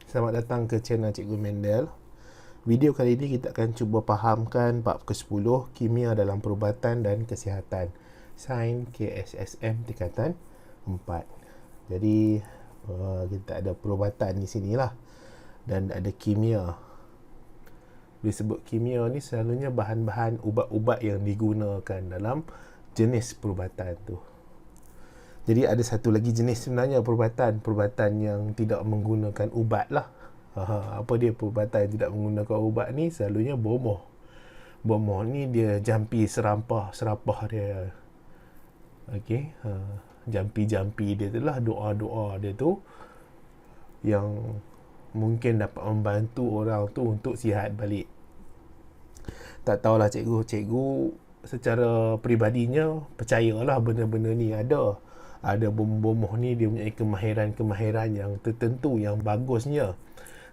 Selamat datang ke channel Cikgu Mendel. Video kali ini kita akan cuba fahamkan bab ke-10 Kimia dalam Perubatan dan Kesihatan, Sains KSSM tingkatan 4. Jadi kita ada perubatan di sinilah dan ada kimia. Disebut kimia ni selalunya bahan-bahan ubat-ubat yang digunakan dalam jenis perubatan tu. Jadi ada satu lagi jenis sebenarnya perubatan yang tidak menggunakan ubat lah. Apa dia perubatan yang tidak menggunakan ubat ni? Selalunya bomoh. Bomoh ni dia jampi serapah dia. Okey, jampi dia tu lah, doa-doa dia tu yang mungkin dapat membantu orang tu untuk sihat balik. Tak tahulah cikgu secara peribadinya percayalah benda-benda ni ada bomoh ni dia punya kemahiran yang tertentu yang bagusnya,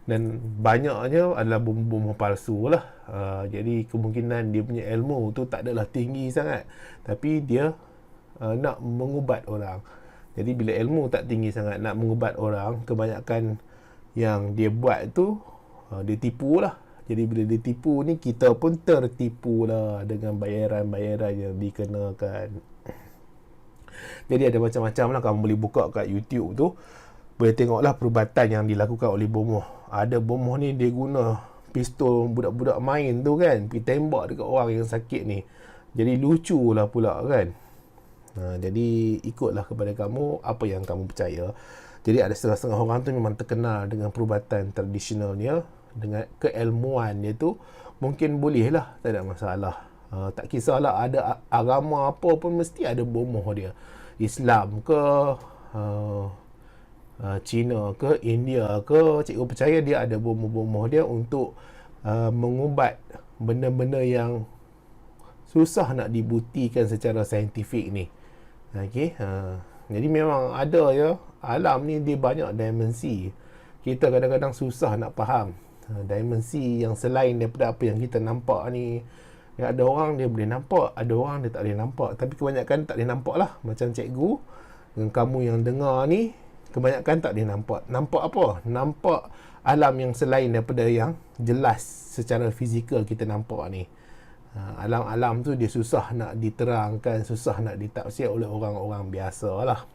dan banyaknya adalah bomoh palsu lah. Jadi kemungkinan dia punya ilmu tu tak adalah tinggi sangat, tapi dia nak mengubat orang. Jadi bila ilmu tak tinggi sangat nak mengubat orang, kebanyakan yang dia buat tu dia tipu lah. Jadi bila dia tipu ni, kita pun tertipu lah dengan bayaran-bayaran yang dikenakan. Jadi ada macam-macam lah. Kamu boleh buka kat YouTube tu, boleh tengoklah perubatan yang dilakukan oleh bomoh. Ada bomoh ni dia guna pistol budak-budak main tu kan, pergi tembak dekat orang yang sakit ni. Jadi lucu lah pula kan. Jadi ikutlah kepada kamu apa yang kamu percaya. Jadi ada setengah-setengah orang tu memang terkenal dengan perubatan tradisionalnya, dengan keilmuan dia tu. Mungkin boleh lah, tak ada masalah. Tak kisahlah ada agama apa pun, mesti ada bomoh dia. Islam ke, Cina ke, India ke, cikgu percaya dia ada bomoh-bomoh dia untuk mengubat benda-benda yang susah nak dibuktikan secara saintifik ni. Okey, jadi memang ada ya, alam ni dia banyak dimensi. Kita kadang-kadang susah nak faham dimensi yang selain daripada apa yang kita nampak ni. Ya, ada orang dia boleh nampak, ada orang dia tak boleh nampak. Tapi kebanyakan tak boleh nampak lah. Macam cikgu dengan kamu yang dengar ni, kebanyakan tak boleh nampak. Nampak apa? Nampak alam yang selain daripada yang jelas secara fizikal kita nampak ni. Alam-alam tu dia susah nak diterangkan, susah nak ditafsir oleh orang-orang biasa lah.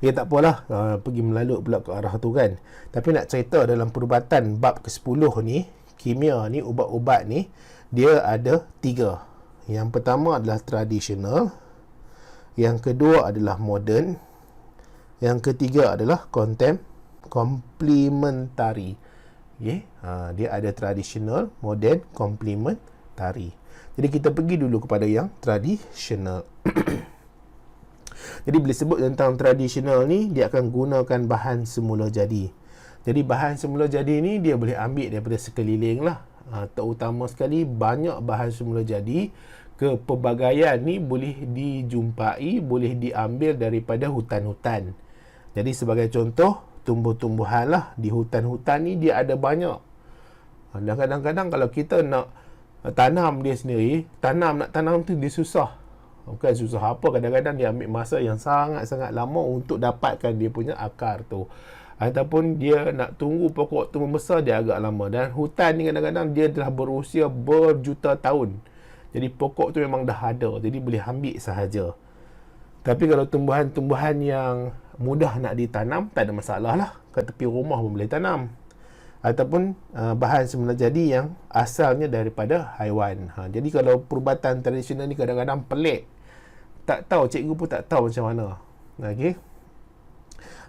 Ya tak apalah, pergi melalut pula ke arah tu kan. Tapi nak cerita dalam perubatan bab ke-10 ni, kimia ni, ubat-ubat ni, dia ada 3. Yang pertama adalah tradisional, yang kedua adalah modern, yang ketiga adalah komplementari. Okay? Dia ada tradisional, modern, komplementari. Jadi kita pergi dulu kepada yang tradisional. Jadi bila sebut tentang tradisional ni, dia akan gunakan bahan semula jadi. Jadi bahan semula jadi ni dia boleh ambil daripada sekeliling lah. Terutama sekali banyak bahan semula jadi kepelbagaian ni boleh dijumpai, boleh diambil daripada hutan-hutan. Jadi sebagai contoh, tumbuh-tumbuhan lah di hutan-hutan ni dia ada banyak. Dan kadang-kadang kalau kita nak tanam dia sendiri, nak tanam tu dia susah. Bukan susah apa, kadang-kadang dia ambil masa yang sangat-sangat lama untuk dapatkan dia punya akar tu. Ataupun dia nak tunggu pokok tu membesar, dia agak lama. Dan hutan ni kadang-kadang dia telah berusia berjuta tahun. Jadi pokok tu memang dah ada, jadi boleh ambil sahaja. Tapi kalau tumbuhan-tumbuhan yang mudah nak ditanam, tak ada masalah lah. Kat tepi rumah pun boleh tanam. Ataupun bahan semula jadi yang asalnya daripada haiwan. Jadi kalau perubatan tradisional ni kadang-kadang pelik. Tak tahu, cikgu pun tak tahu macam mana. Okey,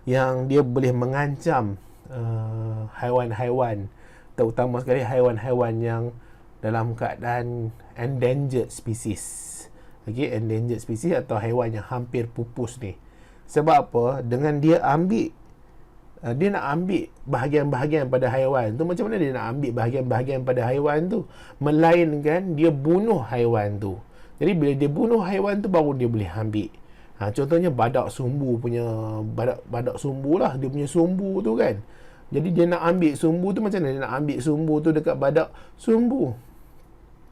yang dia boleh mengancam haiwan-haiwan, terutama sekali haiwan-haiwan yang dalam keadaan endangered species. Okey, endangered species atau haiwan yang hampir pupus ni. Sebab apa? Dengan dia nak ambil bahagian-bahagian pada haiwan tu, macam mana dia nak ambil bahagian-bahagian pada haiwan tu? Melainkan dia bunuh haiwan tu. Jadi bila dia bunuh haiwan tu, baru dia boleh ambil. Contohnya badak sumbu punya, badak sumbu lah, dia punya sumbu tu kan. Jadi dia nak ambil sumbu tu, macam mana dia nak ambil sumbu tu dekat badak sumbu?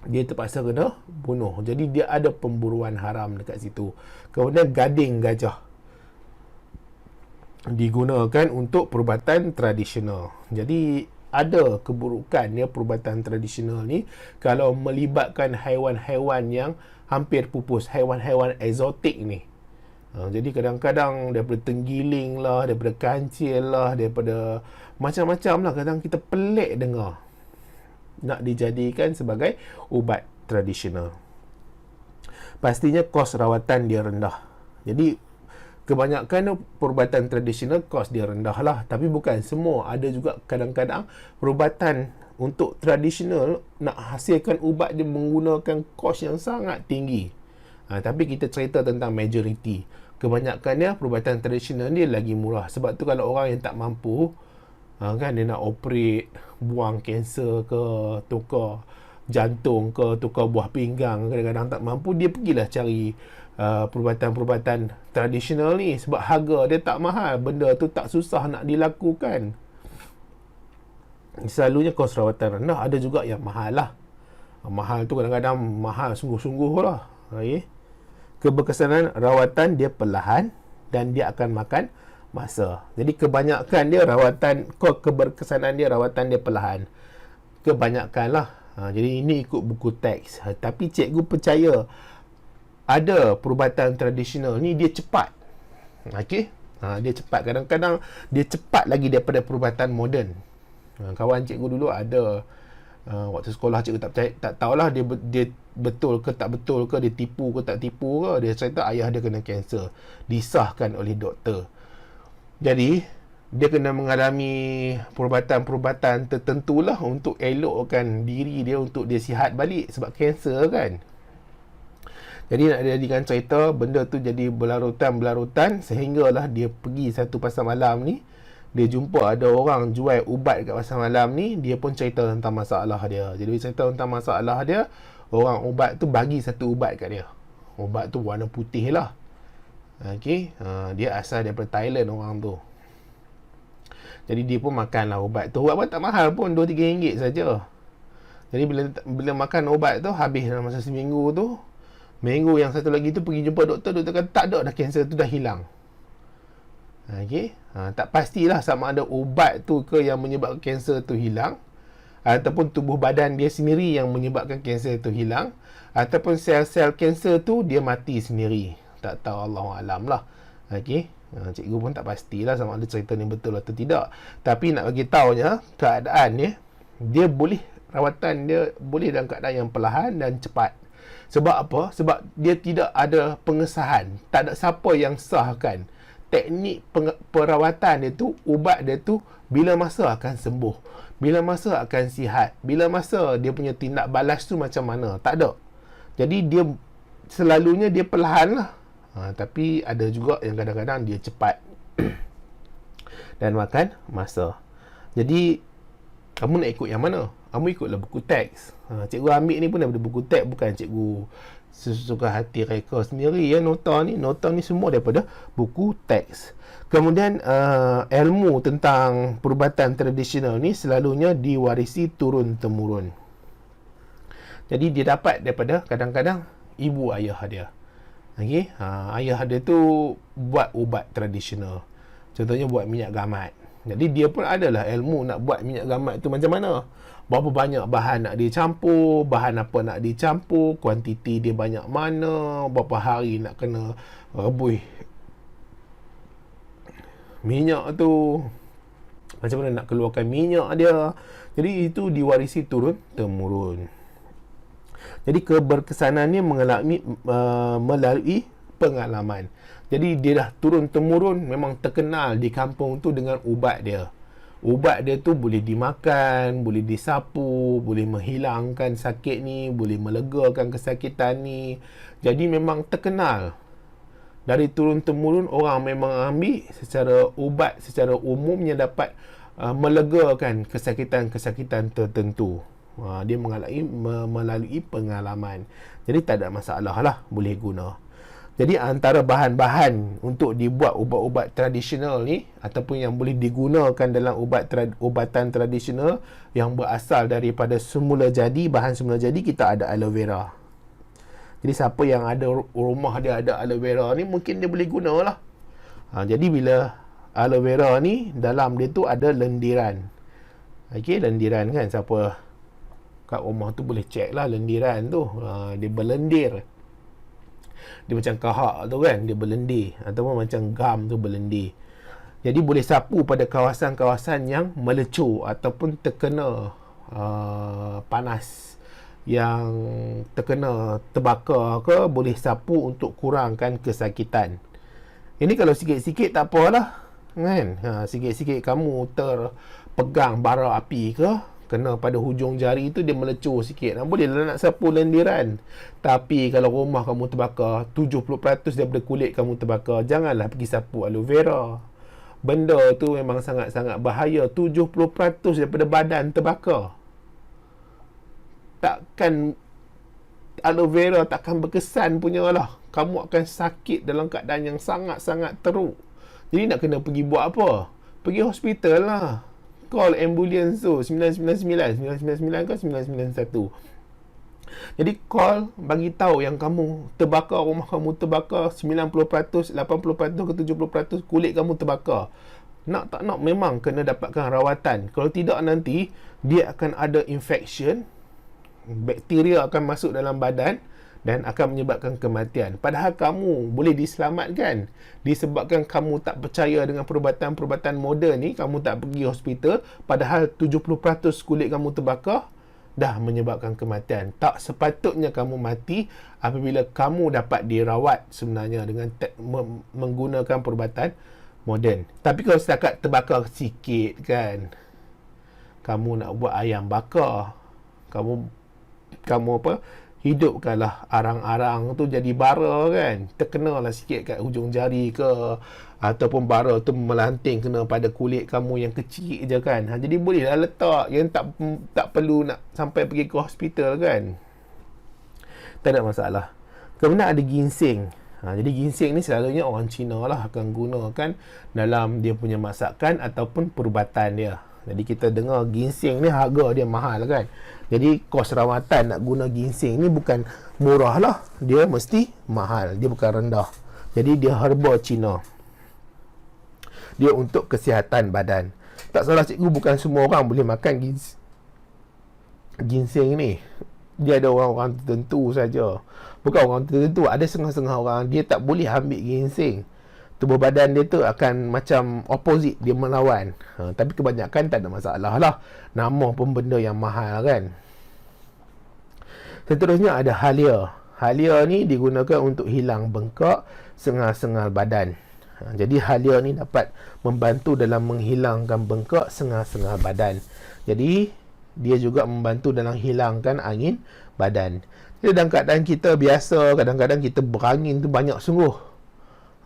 Dia terpaksa kena bunuh. Jadi dia ada pemburuan haram dekat situ. Kemudian gading gajah. digunakan untuk perubatan tradisional. Jadi ada keburukan ya perubatan tradisional ni kalau melibatkan haiwan-haiwan yang hampir pupus, haiwan-haiwan eksotik ni. Jadi kadang-kadang daripada tenggiling lah, daripada kancil lah, daripada macam-macam lah, kadang kita pelik dengar nak dijadikan sebagai ubat tradisional. Pastinya kos rawatan dia rendah. Jadi kebanyakan perubatan tradisional kos dia rendah lah. Tapi bukan semua. Ada juga kadang-kadang perubatan untuk tradisional nak hasilkan ubat dia menggunakan kos yang sangat tinggi. Tapi kita cerita tentang majoriti. Kebanyakannya perubatan tradisional dia lagi murah. Sebab tu kalau orang yang tak mampu, kan dia nak operate, buang kanser ke, tukar jantung ke, tukar buah pinggang, kadang-kadang tak mampu, dia pergilah cari perubatan-perubatan tradisional ni sebab harga dia tak mahal, benda tu tak susah nak dilakukan. Selalunya kos rawatan rendah. Ada juga yang mahal lah. Mahal tu kadang-kadang mahal sungguh-sungguh lah. Okay. Keberkesanan rawatan dia perlahan dan dia akan makan masa. Jadi kebanyakan dia rawatan, keberkesanan dia rawatan dia perlahan. Kebanyakan lah. Jadi ini ikut buku teks. Tapi cikgu percaya ada perubatan tradisional ni dia cepat. Okey. Dia cepat. Kadang-kadang dia cepat lagi daripada perubatan moden. Kawan cikgu dulu ada waktu sekolah, cikgu tak percaya, tak tahulah dia betul ke tak betul ke, dia tipu ke tak tipu ke. Dia cerita ayah dia kena kanser, disahkan oleh doktor. Jadi dia kena mengalami perubatan-perubatan tertentulah untuk elokkan diri dia, untuk dia sihat balik sebab kanser kan. Jadi nak jadikan cerita, benda tu jadi berlarutan sehinggalah dia pergi satu pasar malam ni, dia jumpa ada orang jual ubat kat pasar malam ni. Dia pun cerita tentang masalah dia. Jadi dia cerita tentang masalah dia, orang ubat tu bagi satu ubat kat dia. Ubat tu warna putih lah. Okay. Dia asal daripada Thailand orang tu. Jadi dia pun makanlah ubat tu. Ubat pun tak mahal pun, 2-3 ringgit saja. Jadi bila makan ubat tu, habis dalam masa seminggu tu, minggu yang satu lagi tu pergi jumpa doktor. Doktor kata tak ada dah, kanser tu dah hilang. Okay. Tak pastilah sama ada ubat tu ke yang menyebabkan kanser tu hilang, ataupun tubuh badan dia sendiri yang menyebabkan kanser tu hilang, ataupun sel-sel kanser tu dia mati sendiri. Tak tahu, Allahualam lah. Okay. Cikgu pun tak pastilah sama ada cerita ni betul atau tidak. Tapi nak bagi tahunya, keadaan dia boleh, rawatan dia boleh dalam keadaan yang perlahan dan cepat. Sebab apa? Sebab dia tidak ada pengesahan. Tak ada siapa yang sahkan teknik perawatan dia tu, ubat dia tu bila masa akan sembuh, bila masa akan sihat, bila masa dia punya tindak balas tu macam mana. Tak ada. Jadi dia selalunya dia perlahan lah. Tapi ada juga yang kadang-kadang dia cepat dan makan masa. Jadi kamu nak ikut yang mana? Kamu ikutlah buku teks. Cikgu ambil ni pun daripada buku teks, bukan cikgu sesuka hati reka sendiri ya. Nota ni semua daripada buku teks. Kemudian ilmu tentang perubatan tradisional ni selalunya diwarisi turun-temurun. Jadi dia dapat daripada kadang-kadang ibu ayah dia. Okay? Ayah dia tu buat ubat tradisional. Contohnya buat minyak gamat. Jadi dia pun adalah ilmu nak buat minyak gamat tu macam mana. Berapa banyak bahan nak dicampur, bahan apa nak dicampur, kuantiti dia banyak mana, berapa hari nak kena rebus minyak tu, macam mana nak keluarkan minyak dia. Jadi itu diwarisi turun-temurun. Jadi keberkesanannya melalui pengalaman. Jadi dia dah turun-temurun memang terkenal di kampung tu dengan ubat dia. Ubat dia tu boleh dimakan, boleh disapu, boleh menghilangkan sakit ni, boleh melegakan kesakitan ni. Jadi memang terkenal. Dari turun-temurun orang memang ambil secara ubat, secara umumnya dapat melegakan kesakitan-kesakitan tertentu. Dia melalui pengalaman. Jadi tak ada masalah lah, boleh guna. Jadi antara bahan-bahan untuk dibuat ubat-ubat tradisional ni, ataupun yang boleh digunakan dalam ubatan tradisional yang berasal daripada semula jadi, bahan semula jadi, kita ada aloe vera. Jadi siapa yang ada rumah dia ada aloe vera ni, mungkin dia boleh guna lah. Jadi bila aloe vera ni dalam dia tu ada lendiran. Okey, lendiran kan, siapa kat rumah tu boleh check lah lendiran tu. Dia berlendir. Dia macam kahak tu kan, dia berlendir. Ataupun macam gam tu berlendir. Jadi boleh sapu pada kawasan-kawasan yang melecur ataupun terkena panas, yang terkena terbakar ke, boleh sapu untuk kurangkan kesakitan. Ini kalau sikit-sikit tak apalah kan. Sikit-sikit kamu terpegang bara api ke, kena pada hujung jari tu dia melecur sikit, bolehlah nak sapu lendiran. Tapi kalau rumah kamu terbakar, 70% daripada kulit kamu terbakar, janganlah pergi sapu aloe vera. Benda tu memang sangat-sangat bahaya. 70% daripada badan terbakar. Takkan aloe vera takkan berkesan punya lah. Kamu akan sakit dalam keadaan yang sangat-sangat teruk. Jadi nak kena pergi buat apa? Pergi hospital lah. Call ambulance tu 999 ke 991. Jadi call, bagi tahu yang kamu terbakar, rumah kamu terbakar 90%, 80% ke 70% kulit kamu terbakar. Nak tak nak memang kena dapatkan rawatan. Kalau tidak nanti dia akan ada infection, bakteria akan masuk dalam badan dan akan menyebabkan kematian. Padahal kamu boleh diselamatkan disebabkan kamu tak percaya dengan perubatan-perubatan moden ni, kamu tak pergi hospital, padahal 70% kulit kamu terbakar dah menyebabkan kematian. Tak sepatutnya kamu mati apabila kamu dapat dirawat sebenarnya dengan menggunakan perubatan moden. Tapi kalau setakat terbakar sikit kan, kamu nak buat ayam bakar, kamu apa, hidupkanlah arang-arang tu jadi bara kan, terkenalah sikit kat hujung jari ke, ataupun bara tu melanting kena pada kulit kamu yang kecil je kan. Jadi bolehlah letak, yang tak perlu nak sampai pergi ke hospital kan. Tak ada masalah. Kemudian ada ginseng. Jadi ginseng ni selalunya orang Cina lah akan gunakan dalam dia punya masakan ataupun perubatan dia. Jadi kita dengar ginseng ni harga dia mahal kan. Jadi kos rawatan nak guna ginseng ni bukan murah lah, dia mesti mahal, dia bukan rendah. Jadi dia herba Cina, dia untuk kesihatan badan. Tak salah cikgu, bukan semua orang boleh makan ginseng ni. Dia ada orang-orang tertentu saja. Bukan orang tertentu, ada setengah-setengah orang dia tak boleh ambil ginseng. Tubuh badan dia tu akan macam opposite, dia melawan. Tapi kebanyakan tak ada masalah lah. Nama pun benda yang mahal kan. Seterusnya ada halia. Halia ni digunakan untuk hilang bengkak, sengal-sengal badan. Jadi halia ni dapat membantu dalam menghilangkan bengkak, sengal-sengal badan. Jadi dia juga membantu dalam hilangkan angin badan. Jadi dalam keadaan kita biasa, kadang-kadang kita berangin tu banyak sungguh.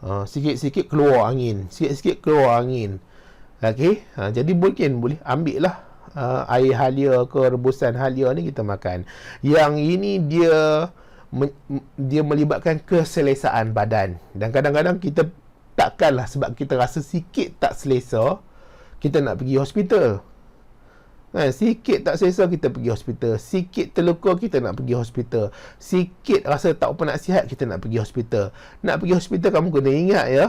Sikit-sikit keluar angin, sikit-sikit keluar angin. Okey, jadi mungkin boleh ambil lah air halia ke, rebusan halia ni kita makan. Yang ini dia melibatkan keselesaan badan. Dan kadang-kadang kita takkanlah sebab kita rasa sikit tak selesa, kita nak pergi hospital. Sikit tak selesa kita pergi hospital, sikit terluka kita nak pergi hospital, sikit rasa tak apa nak sihat kita nak pergi hospital. Nak pergi hospital kamu kena ingat ya,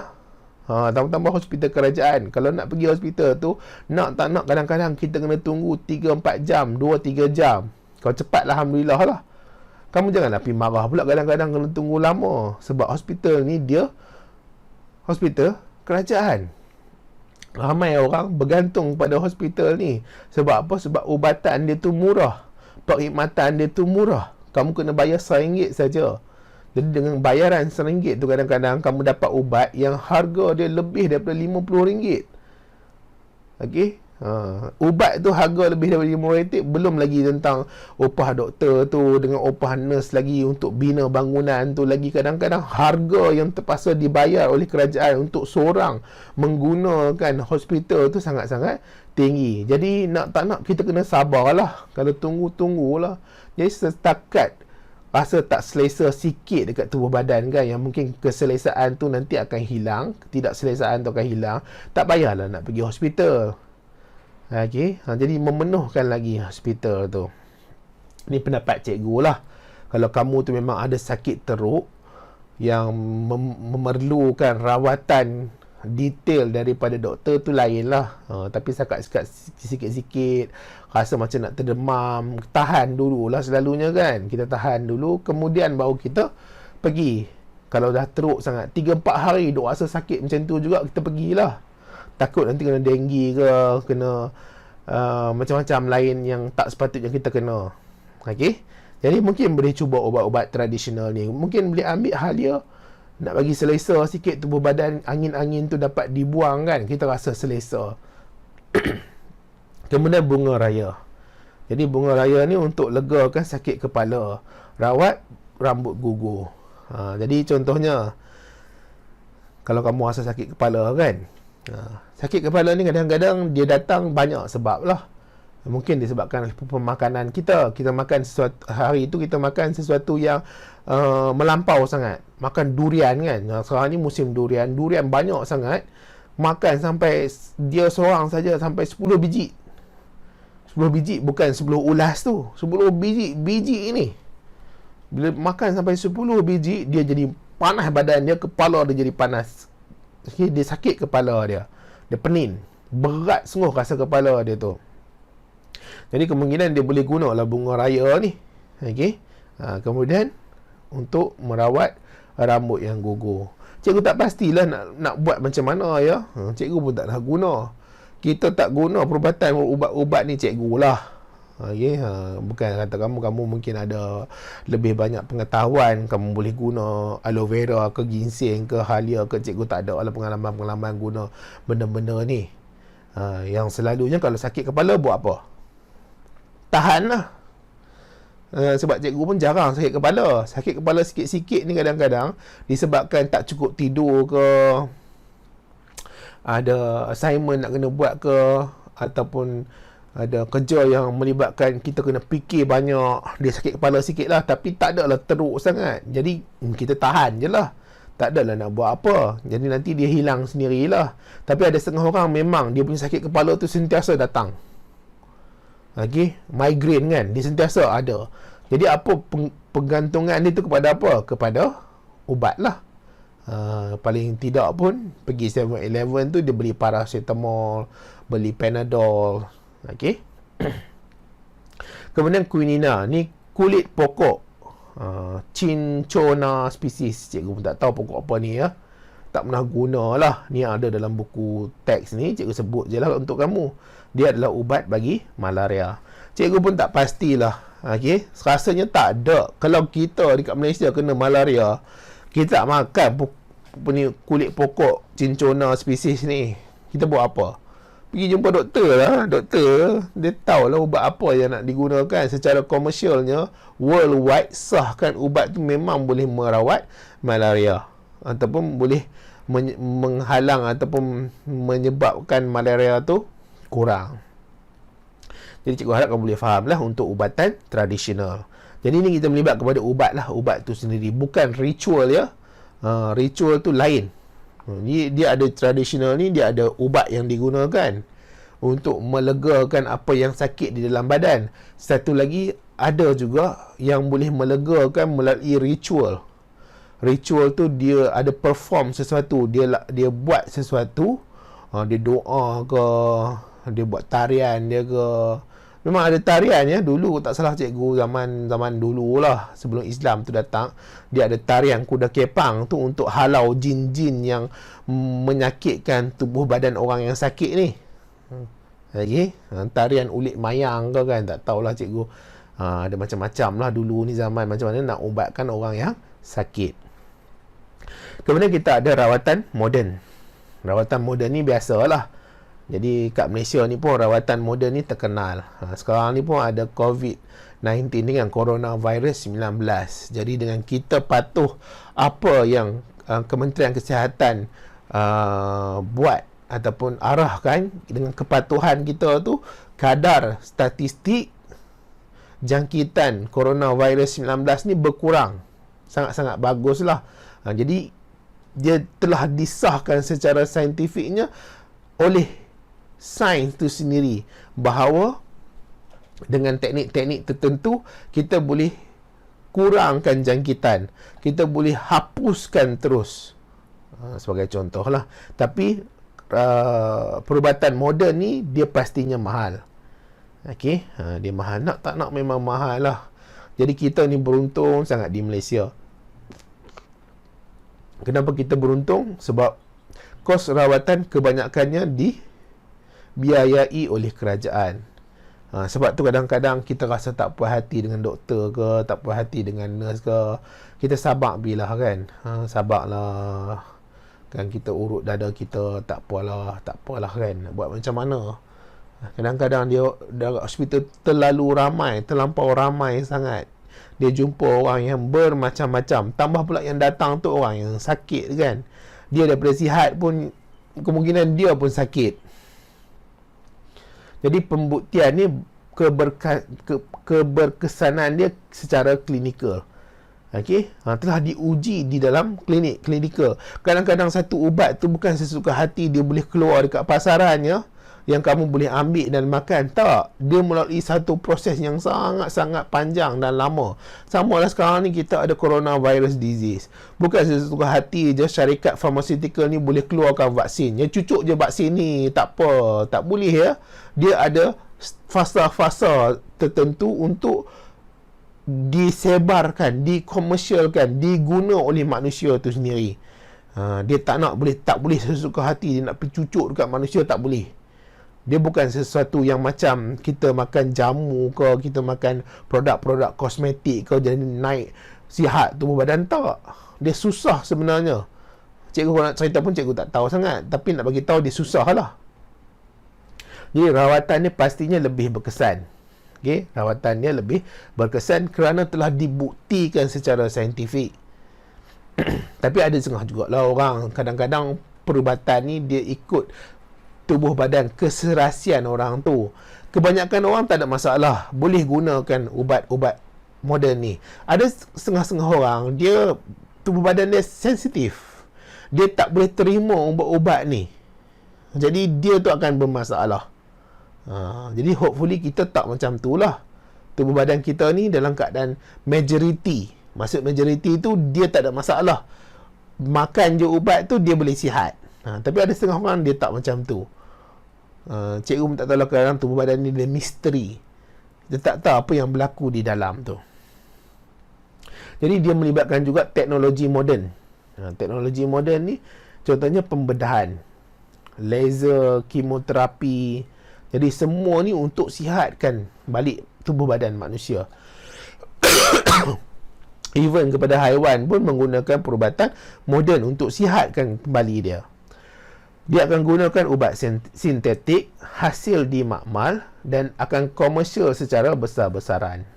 tambah-tambah hospital kerajaan. Kalau nak pergi hospital tu, nak tak nak kadang-kadang kita kena tunggu 3-4 jam, 2-3 jam. Kalau cepat alhamdulillah lah. Kamu janganlah pergi marah pula kadang-kadang kena tunggu lama, sebab hospital ni dia hospital kerajaan. Ramai orang bergantung pada hospital ni. Sebab apa? Sebab ubatan dia tu murah, perkhidmatan dia tu murah. Kamu kena bayar RM1 saja. Jadi dengan bayaran RM1 tu kadang-kadang kamu dapat ubat yang harga dia lebih daripada RM50. Okey? Ubat tu harga lebih daripada RM50, belum lagi tentang upah doktor tu, dengan upah nurse lagi untuk bina bangunan tu lagi. Kadang-kadang harga yang terpaksa dibayar oleh kerajaan untuk seorang menggunakan hospital tu sangat-sangat tinggi. Jadi nak tak nak kita kena sabarlah. Kalau tunggulah. Jadi setakat rasa tak selesa sikit dekat tubuh badan kan, yang mungkin keselesaan tu nanti akan hilang, ketidakselesaan tu akan hilang, tak payahlah nak pergi hospital. Okey, jadi memenuhkan lagi hospital tu. Ini pendapat cikgu lah. Kalau kamu tu memang ada sakit teruk yang memerlukan rawatan detail daripada doktor tu lain lah. Tapi setakat sikit-sikit rasa macam nak terdemam, tahan dululah selalunya kan. Kita tahan dulu, kemudian baru kita pergi. Kalau dah teruk sangat 3-4 hari duk rasa sakit macam tu juga, kita pergilah. Takut nanti kena denggi ke, kena macam-macam lain yang tak sepatutnya kita kena. Okey. Jadi mungkin boleh cuba ubat-ubat tradisional ni. Mungkin boleh ambil halia, nak bagi selesa sikit tubuh badan, angin-angin tu dapat dibuang kan, kita rasa selesa. Kemudian bunga raya. Jadi bunga raya ni untuk legakan sakit kepala, rawat rambut gugur. Jadi contohnya, kalau kamu rasa sakit kepala kan, sakit kepala ni kadang-kadang dia datang banyak sebab lah. Mungkin disebabkan pemakanan kita makan sesuatu, hari itu kita makan sesuatu yang melampau sangat. Makan durian kan, sekarang ni musim durian banyak sangat, makan sampai dia seorang saja sampai 10 biji. 10 biji, bukan 10 ulas tu, 10 biji ini. Bila makan sampai 10 biji, dia jadi panas badan dia, kepala dia jadi panas. Okay, dia sakit kepala dia pening, berat sungguh rasa kepala dia tu. Jadi kemungkinan dia boleh gunalah bunga raya ni. Okey. Kemudian untuk merawat rambut yang gugur. Cikgu tak pastilah nak buat macam mana ya. Cikgu pun tak nak guna. Kita tak guna perubatan ubat-ubat ni cikgu lah. Okey, bukan kata kamu mungkin ada lebih banyak pengetahuan, kamu boleh guna aloe vera ke ginseng ke halia ke. Cikgu tak ada lah pengalaman guna benda-benda ni. Yang selalunya kalau sakit kepala buat apa? Tahan lah. Sebab cikgu pun jarang sakit kepala. Sakit kepala sikit-sikit ni kadang-kadang disebabkan tak cukup tidur ke, ada assignment nak kena buat ke, ataupun ada kerja yang melibatkan kita kena fikir banyak, dia sakit kepala sikit lah, tapi tak adalah teruk sangat. Jadi kita tahan je lah, tak adalah nak buat apa. Jadi nanti dia hilang sendirilah. Tapi ada setengah orang memang dia punya sakit kepala tu sentiasa datang. Okay, migraine kan, dia sentiasa ada. Jadi apa pergantungan dia tu kepada apa? Kepada ubat lah. Paling tidak pun pergi 7-Eleven tu, dia beli paracetamol, beli Panadol. Okey. Kemudian quinina ni kulit pokok Cinchona species. Cikgu pun tak tahu pokok apa ni ya. Tak pernah guna lah. Ni ada dalam buku teks ni, cikgu sebut je lah untuk kamu. Dia adalah ubat bagi malaria. Cikgu pun tak pastilah. Okey, rasanya tak ada. Kalau kita dekat Malaysia kena malaria, kita tak makan kulit pokok Cinchona species ni, kita buat apa? Pergi jumpa doktor lah. Doktor dia tahulah ubat apa yang nak digunakan. Secara komersialnya worldwide sahkan ubat tu memang boleh merawat malaria, ataupun boleh menghalang ataupun menyebabkan malaria tu kurang. Jadi cikgu harap kamu boleh faham lah untuk ubatan tradisional. Jadi ni kita melibat kepada ubat lah, ubat tu sendiri, bukan ritual ya. Ritual tu lain. Dia ada tradisional ni, dia ada ubat yang digunakan untuk melegakan apa yang sakit di dalam badan. Satu lagi ada juga yang boleh melegakan melalui ritual. Ritual tu dia ada perform sesuatu, dia buat sesuatu, dia doa ke, dia buat tarian dia ke. Memang ada tarian ya, dulu tak salah cikgu zaman dululah sebelum Islam tu datang, dia ada tarian kuda kepang tu untuk halau jin-jin yang menyakitkan tubuh badan orang yang sakit ni. Lagi tarian ulit mayang ke kan, tak tahulah cikgu. Ada macam-macam lah dulu ni zaman, macam mana nak ubatkan orang yang sakit. Kemudian kita ada rawatan moden. Rawatan moden ni biasalah. Jadi kat Malaysia ni pun rawatan moden ni terkenal. Sekarang ni pun ada COVID-19 dengan coronavirus 19. Jadi dengan kita patuh apa yang Kementerian Kesihatan buat ataupun arahkan, dengan kepatuhan kita tu, kadar statistik jangkitan coronavirus 19 ni berkurang. Sangat-sangat baguslah. Jadi dia telah disahkan secara saintifiknya oleh sains tu sendiri bahawa dengan teknik-teknik tertentu kita boleh kurangkan jangkitan, kita boleh hapuskan terus Sebagai contoh lah. Tapi perubatan moden ni dia pastinya mahal. Okey, dia mahal. Nak tak nak memang mahal lah. Jadi kita ni beruntung sangat di Malaysia. Kenapa kita beruntung? Sebab kos rawatan kebanyakannya dibiayai oleh kerajaan. Sebab tu kadang-kadang kita rasa tak puas hati dengan doktor ke, tak puas hati dengan nurse ke. Kita sabak bilah kan. Sabaklah. Kan kita urut dada kita, tak apalah kan. Nak buat macam mana? Kadang-kadang dia hospital terlampau ramai sangat. Dia jumpa orang yang bermacam-macam. Tambah pula yang datang tu orang yang sakit kan. Dia daripada sihat pun kemungkinan dia pun sakit. Jadi pembuktian ni keberkesanan dia secara klinikal. Okey, telah diuji di dalam klinikal. Kadang-kadang satu ubat tu bukan sesuka hati dia boleh keluar dekat pasarannya yang kamu boleh ambil dan makan. Tak, dia melalui satu proses yang sangat-sangat panjang dan lama. Sama lah sekarang ni kita ada coronavirus disease. Bukan sesuka hati je syarikat pharmaceutical ni boleh keluarkan vaksin. Ya cucuk je vaksin ni, tak apa, tak boleh ya. Dia ada fasa-fasa tertentu untuk disebarkan, dikomersialkan, diguna oleh manusia tu sendiri. Dia tak boleh sesuka hati dia nak pergi cucuk dekat manusia, tak boleh. Dia bukan sesuatu yang macam kita makan jamu ke, kita makan produk-produk kosmetik ke, jadi naik sihat tubuh badan. Tak. Dia susah sebenarnya. Cikgu nak cerita pun cikgu tak tahu sangat, tapi nak bagi tahu dia susah lah. Jadi rawatan ni pastinya lebih berkesan. Okay? Rawatan dia lebih berkesan kerana telah dibuktikan secara saintifik. Tapi ada setengah jugalah orang kadang-kadang perubatan ni dia ikut tubuh badan, keserasian orang tu. Kebanyakan orang tak ada masalah, boleh gunakan ubat-ubat moden ni. Ada setengah-setengah orang dia tubuh badan dia sensitif, dia tak boleh terima ubat-ubat ni, jadi dia tu akan bermasalah. Jadi hopefully kita tak macam tu lah. Tubuh badan kita ni dalam keadaan majority. Maksud majority tu dia tak ada masalah, makan je ubat tu dia boleh sihat. Tapi ada setengah orang dia tak macam tu. Cikgu pun tak tahu lah kadang tubuh badan ni dia misteri. Dia tak tahu apa yang berlaku di dalam tu. Jadi dia melibatkan juga teknologi moden. Teknologi moden ni contohnya pembedahan, laser, kemoterapi. Jadi semua ni untuk sihatkan balik tubuh badan manusia. Even kepada haiwan pun menggunakan perubatan moden untuk sihatkan kembali dia. Dia akan gunakan ubat sintetik hasil di makmal dan akan komersial secara besar-besaran.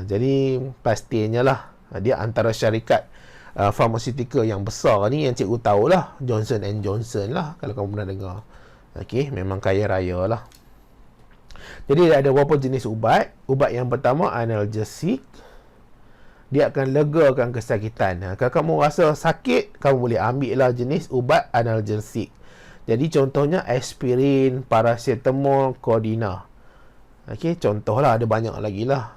Jadi pastinya lah dia antara syarikat pharmaceutical yang besar ni yang cikgu tahulah, Johnson & Johnson lah kalau kamu pernah dengar. Okey, memang kaya raya lah. Jadi ada beberapa jenis ubat. Ubat yang pertama analgesic. Dia akan legakan kesakitan. Kalau kamu rasa sakit, kamu boleh ambil lah jenis ubat analgesic. Jadi contohnya aspirin, paracetamol, Cordina. Okey, contoh lah, ada banyak lagi lah.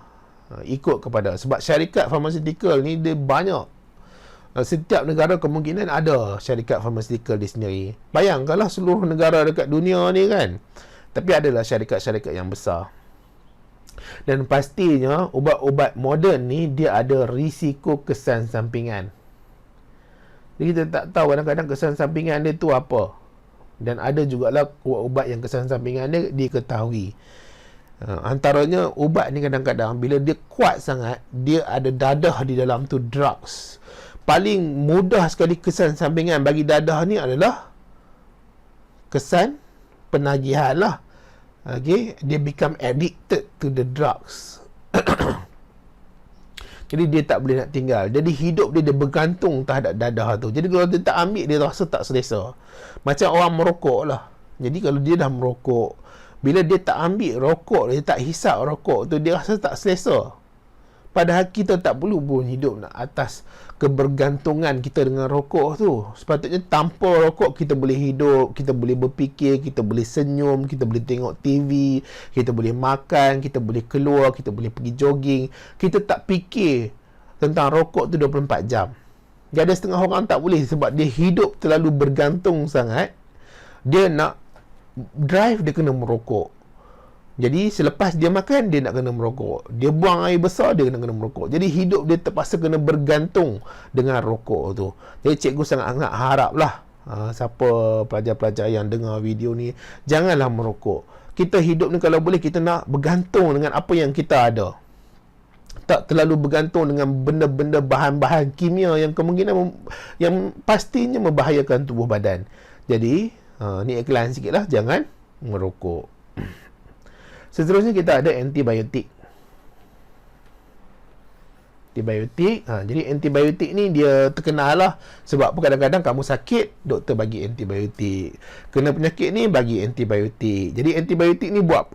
Ikut kepada, sebab syarikat pharmaceutical ni dia banyak. Setiap negara kemungkinan ada syarikat pharmaceutical di sendiri. Bayangkanlah seluruh negara dekat dunia ni kan. Tapi adalah syarikat-syarikat yang besar. Dan pastinya ubat-ubat moden ni dia ada risiko kesan sampingan. Jadi kita tak tahu kadang-kadang kesan sampingan dia tu apa. Dan ada jugalah ubat-ubat yang kesan sampingan dia diketahui. Antaranya ubat ni kadang-kadang bila dia kuat sangat, dia ada dadah di dalam tu, drugs. Paling mudah sekali kesan sampingan bagi dadah ni adalah kesan penagihan lah. Okay, dia become addicted to the drugs. Jadi dia tak boleh nak tinggal. Jadi hidup dia bergantung terhadap dadah tu. Jadi kalau dia tak ambil, dia rasa tak selesa. Macam orang merokok lah. Jadi kalau dia dah merokok, bila dia tak ambil rokok, dia tak hisap rokok tu, dia rasa tak selesa. Padahal kita tak perlu pun hidup nak atas kebergantungan kita dengan rokok tu. Sepatutnya tanpa rokok kita boleh hidup, kita boleh berfikir, kita boleh senyum, kita boleh tengok TV, kita boleh makan, kita boleh keluar, kita boleh pergi jogging. Kita tak fikir tentang rokok tu 24 jam. Dia ada setengah orang tak boleh sebab dia hidup terlalu bergantung sangat. Dia nak drive, dia kena merokok. Jadi selepas dia makan, dia nak kena merokok. Dia buang air besar, dia kena merokok. Jadi hidup dia terpaksa kena bergantung dengan rokok tu. Jadi cikgu sangat-sangat haraplah siapa pelajar-pelajar yang dengar video ni, janganlah merokok. Kita hidup ni kalau boleh kita nak bergantung dengan apa yang kita ada. Tak terlalu bergantung dengan benda-benda bahan-bahan kimia yang kemungkinan yang pastinya membahayakan tubuh badan. Jadi ni iklan sikit lah, jangan merokok. Seterusnya kita ada antibiotik. Jadi antibiotik ni dia terkenal lah. Sebab kadang-kadang kamu sakit, doktor bagi antibiotik. Kena penyakit ni, bagi antibiotik. Jadi antibiotik ni buat,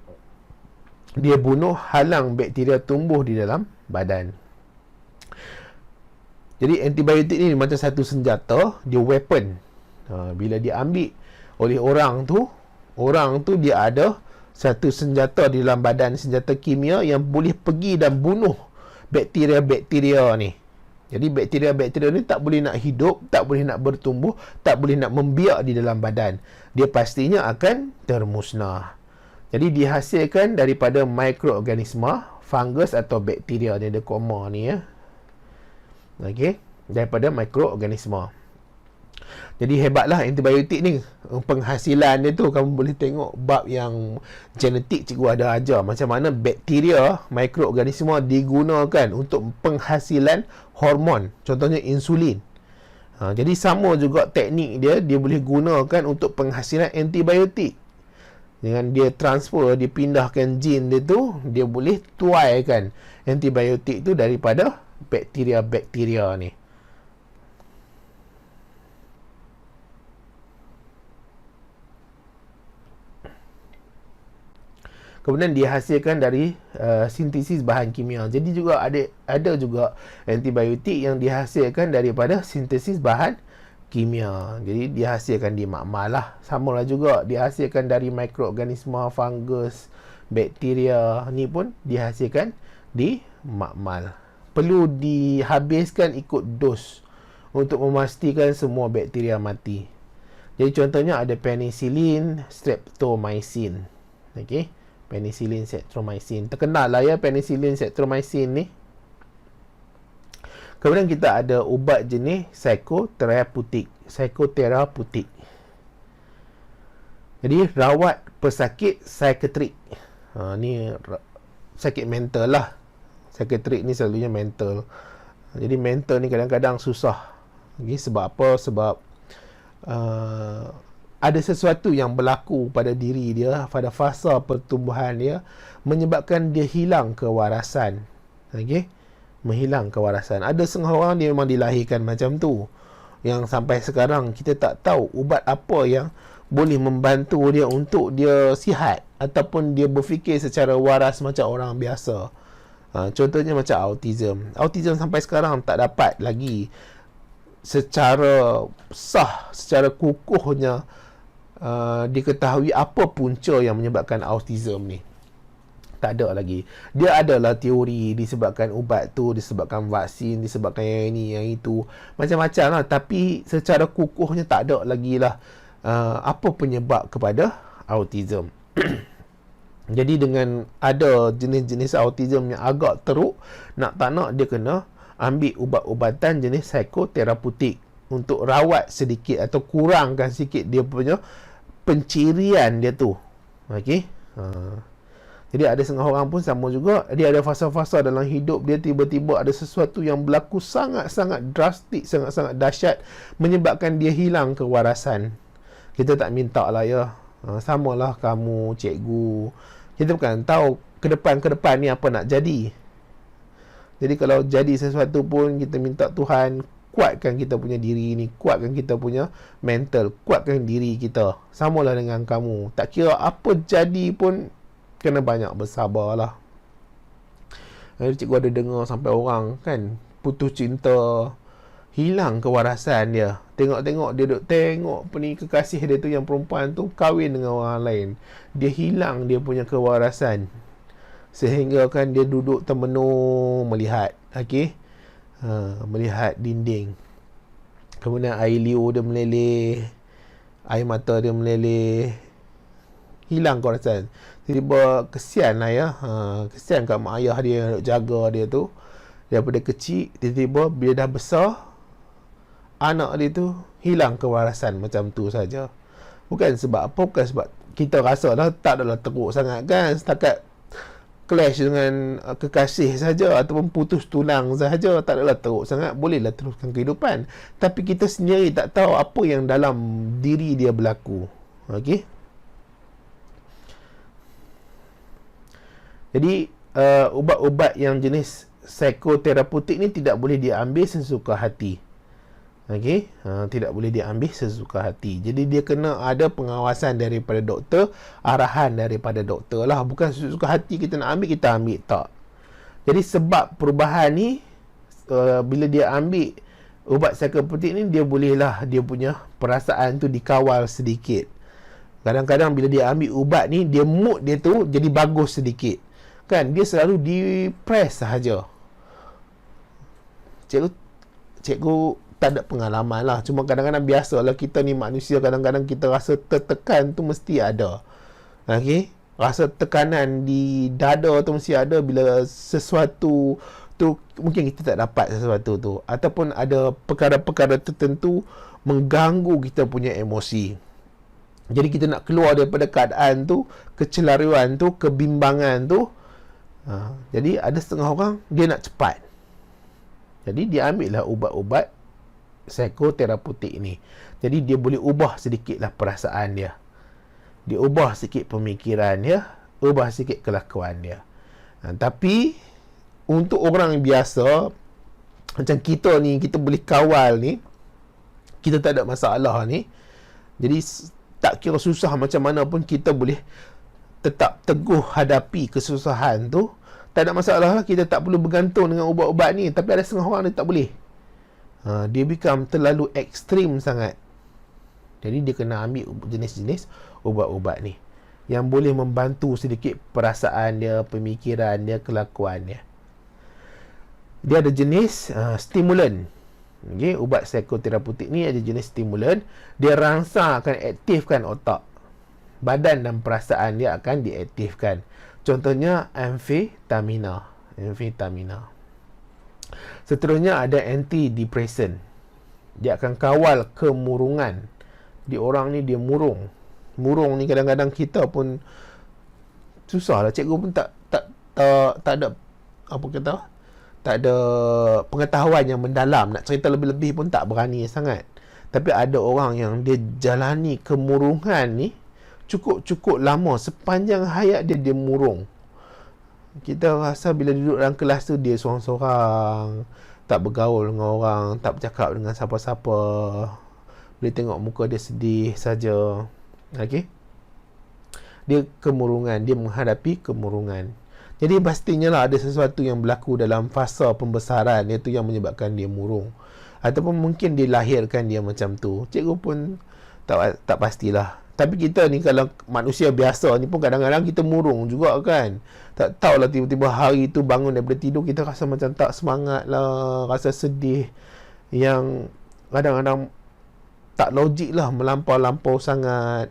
dia bunuh, halang bakteria tumbuh di dalam badan. Jadi antibiotik ni macam satu senjata, dia weapon. Bila dia ambil oleh orang tu dia ada satu senjata di dalam badan, senjata kimia yang boleh pergi dan bunuh bakteria-bakteria ni. Jadi bakteria-bakteria ni tak boleh nak hidup, tak boleh nak bertumbuh, tak boleh nak membiak di dalam badan. Dia pastinya akan termusnah. Jadi dihasilkan daripada mikroorganisma, fungus atau bakteria. Dia ada koma ni ya. Okey, daripada mikroorganisma. Jadi hebatlah antibiotik ni. Penghasilan dia tu, kamu boleh tengok bab yang genetik, cikgu ada ajar macam mana bakteria, mikroorganisma digunakan untuk penghasilan hormon, contohnya insulin. Jadi sama juga teknik dia boleh gunakan untuk penghasilan antibiotik. Dengan dia transfer, dia pindahkan gene dia tu, dia boleh tuaikan antibiotik tu daripada bakteria-bakteria ni. Kemudian dihasilkan dari sintesis bahan kimia. Jadi juga ada juga antibiotik yang dihasilkan daripada sintesis bahan kimia. Jadi dihasilkan di makmal lah. Samalah juga dihasilkan dari mikroorganisma, fungus, bakteria. Ni pun dihasilkan di makmal. Perlu dihabiskan ikut dos untuk memastikan semua bakteria mati. Jadi contohnya ada penicillin, streptomycin. Okey. Penicillin, streptomycin. Terkenal lah ya penicillin, streptomycin ni. Kemudian kita ada ubat jenis psikoterapeutik. Jadi rawat pesakit psikiatrik. Ni sakit mental lah. Psikiatrik ni selalunya mental. Jadi mental ni kadang-kadang susah. Okay, sebab apa? Sebab ada sesuatu yang berlaku pada diri dia, pada fasa pertumbuhan dia, menyebabkan dia hilang kewarasan. Okey, menghilang kewarasan. Ada setengah orang dia memang dilahirkan macam tu, yang sampai sekarang kita tak tahu ubat apa yang boleh membantu dia untuk dia sihat ataupun dia berfikir secara waras macam orang biasa. Contohnya macam autism. Autism sampai sekarang tak dapat lagi secara sah, secara kukuhnya diketahui apa punca yang menyebabkan autism ni. Tak ada lagi. Dia adalah teori disebabkan ubat tu, disebabkan vaksin, disebabkan yang ini, yang itu, macam-macam lah. Tapi secara kukuhnya tak ada lagi lah apa penyebab kepada autism. Jadi dengan ada jenis-jenis autism yang agak teruk, nak tak nak dia kena ambil ubat-ubatan jenis psikoterapeutik untuk rawat sedikit atau kurangkan sikit dia punya pencirian dia tu. Okey. Jadi ada setengah orang pun sama juga. Dia ada fasa-fasa dalam hidup dia, tiba-tiba ada sesuatu yang berlaku sangat-sangat drastik, sangat-sangat dahsyat, menyebabkan dia hilang kewarasan. Kita tak minta lah ya. Samalah kamu, cikgu. Kita bukan tahu ke depan ni apa nak jadi. Jadi kalau jadi sesuatu pun, kita minta Tuhan kuatkan kita punya diri ni, kuatkan kita punya mental, kuatkan diri kita. Samalah dengan kamu. Tak kira apa jadi pun, kena banyak bersabar lah. Cikgu ada dengar sampai orang kan putus cinta, hilang kewarasan dia. Tengok-tengok dia duk tengok kekasih dia tu yang perempuan tu kahwin dengan orang lain. Dia hilang dia punya kewarasan. Sehingga kan dia duduk termenung melihat. Okey. Melihat dinding. Kemudian air liur dia meleleh, air mata dia meleleh, hilang kewarasan. Tiba-tiba kesian lah ya, kesian kat mak ayah dia yang nak jaga dia tu daripada kecil. Tiba-tiba bila dah besar, anak dia tu hilang kewarasan macam tu saja. Bukan sebab apa, bukan sebab kita rasa lah tak adalah teruk sangat kan, setakat clash dengan kekasih saja ataupun putus tulang sahaja, tak adalah teruk sangat, bolehlah teruskan kehidupan. Tapi kita sendiri tak tahu apa yang dalam diri dia berlaku. Okey. Jadi ubat-ubat yang jenis psikoterapeutik ni tidak boleh diambil sesuka hati. Okey, tidak boleh diambil sesuka hati. Jadi dia kena ada pengawasan daripada doktor, arahan daripada doktor lah. Bukan sesuka hati kita nak ambil, kita ambil, tak. Jadi sebab perubahan ni, bila dia ambil ubat psikoterapeutik ni, dia bolehlah dia punya perasaan tu dikawal sedikit. Kadang-kadang bila dia ambil ubat ni, dia mood dia tu jadi bagus sedikit. Kan, dia selalu depress sahaja. Cikgu tak ada pengalaman lah. Cuma kadang-kadang biasalah kita ni manusia, kadang-kadang kita rasa tertekan tu mesti ada. Okey? Rasa tekanan di dada tu mesti ada bila sesuatu tu, mungkin kita tak dapat sesuatu tu. Ataupun ada perkara-perkara tertentu mengganggu kita punya emosi. Jadi kita nak keluar daripada keadaan tu, kecelaruan tu, kebimbangan tu. Jadi ada setengah orang, dia nak cepat. Jadi dia ambil lah ubat-ubat psikoterapeutik ni. Jadi dia boleh ubah sedikitlah perasaan dia, dia ubah sikit pemikiran dia, ubah sikit kelakuan dia. Tapi untuk orang yang biasa macam kita ni, kita boleh kawal ni, kita tak ada masalah ni. Jadi tak kira susah macam mana pun, kita boleh tetap teguh hadapi kesusahan tu. Tak ada masalah lah, kita tak perlu bergantung dengan ubat-ubat ni. Tapi ada setengah orang dia tak boleh. Dia become terlalu ekstrim sangat. Jadi dia kena ambil jenis-jenis ubat-ubat ni yang boleh membantu sedikit perasaan dia, pemikiran dia, kelakuan dia. Dia ada jenis stimulan. Okay, ubat psikoterapeutik ni ada jenis stimulan. Dia rangsa akan aktifkan otak, badan dan perasaan dia akan diaktifkan. Contohnya amfetamina. Seterusnya ada antidepresan. Dia akan kawal kemurungan. Di orang ni dia murung. Murung ni kadang-kadang kita pun susah lah. Cikgu pun tak ada apa kata, tak ada pengetahuan yang mendalam. Nak cerita lebih-lebih pun tak berani sangat. Tapi ada orang yang dia jalani kemurungan ni cukup lama, sepanjang hayat dia murung. Kita rasa bila duduk dalam kelas tu dia sorang-sorang, tak bergaul dengan orang, tak bercakap dengan siapa-siapa. Boleh tengok muka dia sedih saja. Okey. Dia kemurungan, dia menghadapi kemurungan. Jadi pastinya lah ada sesuatu yang berlaku dalam fasa pembesaran iaitu yang menyebabkan dia murung. Ataupun mungkin dilahirkan dia macam tu. Cikgu pun tak pastilah. Tapi kita ni kalau manusia biasa ni pun kadang-kadang kita murung juga kan. Tak tahulah tiba-tiba hari tu bangun daripada tidur kita rasa macam tak semangat lah, rasa sedih yang kadang-kadang tak logik lah, melampau-lampau sangat.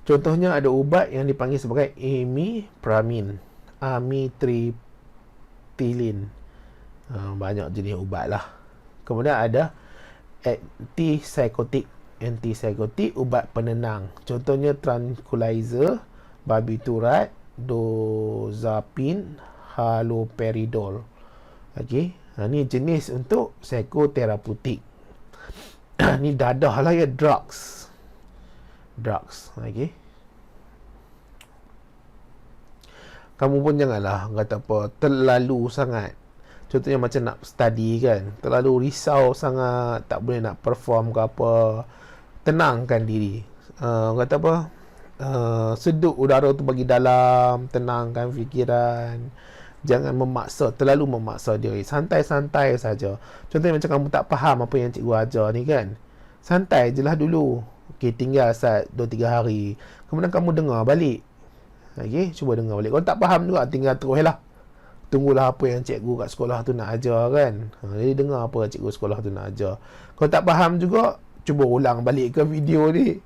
Contohnya ada ubat yang dipanggil sebagai amitriptyline. Banyak jenis ubat lah. Kemudian ada antipsychotic, ubat penenang. Contohnya tranquilizer, barbiturat, dozapin, haloperidol. Okey, ni jenis untuk psikoterapeutik. Ni dadah lah ya, drugs. Okey. Kamu pun janganlah kata apa terlalu sangat. Contohnya macam nak study kan, terlalu risau sangat, tak boleh nak perform ke apa. Tenangkan diri. Kata apa? Sedut udara tu bagi dalam, tenangkan fikiran. Jangan terlalu memaksa diri. Santai-santai saja. Contohnya macam kamu tak faham apa yang cikgu ajar ni kan, santai je lah dulu. Okey, tinggal 2-3 hari. Kemudian kamu dengar balik. Okey, cuba dengar balik. Kalau tak faham juga, tinggal terus lah. tunggulah apa yang cikgu kat sekolah tu nak ajar kan. Jadi dengar apa cikgu sekolah tu nak ajar. Kalau tak faham juga, cuba ulang balik ke video ni.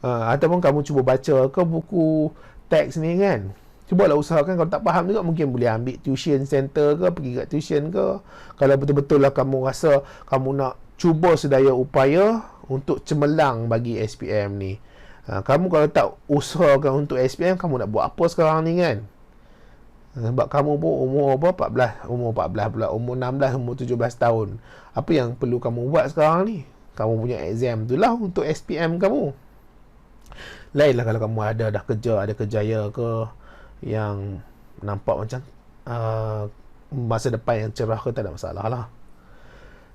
Ataupun kamu cuba baca ke buku teks ni kan. Cubalah usahakan. Kalau tak faham juga, mungkin boleh ambil tuition center ke, pergi kat tuition ke. Kalau betul-betul lah kamu rasa kamu nak cuba sedaya upaya untuk cemerlang bagi SPM ni. Kamu kalau tak usahakan untuk SPM, kamu nak buat apa sekarang ni kan? Sebab kamu pun umur 14 pula, umur 16, umur 17 tahun. Apa yang perlu kamu buat sekarang ni? Kamu punya exam tu lah untuk SPM kamu. Lainlah kalau kamu dah kerja, ada kerjaya ke, yang nampak macam masa depan yang cerah ke, tak ada masalah lah.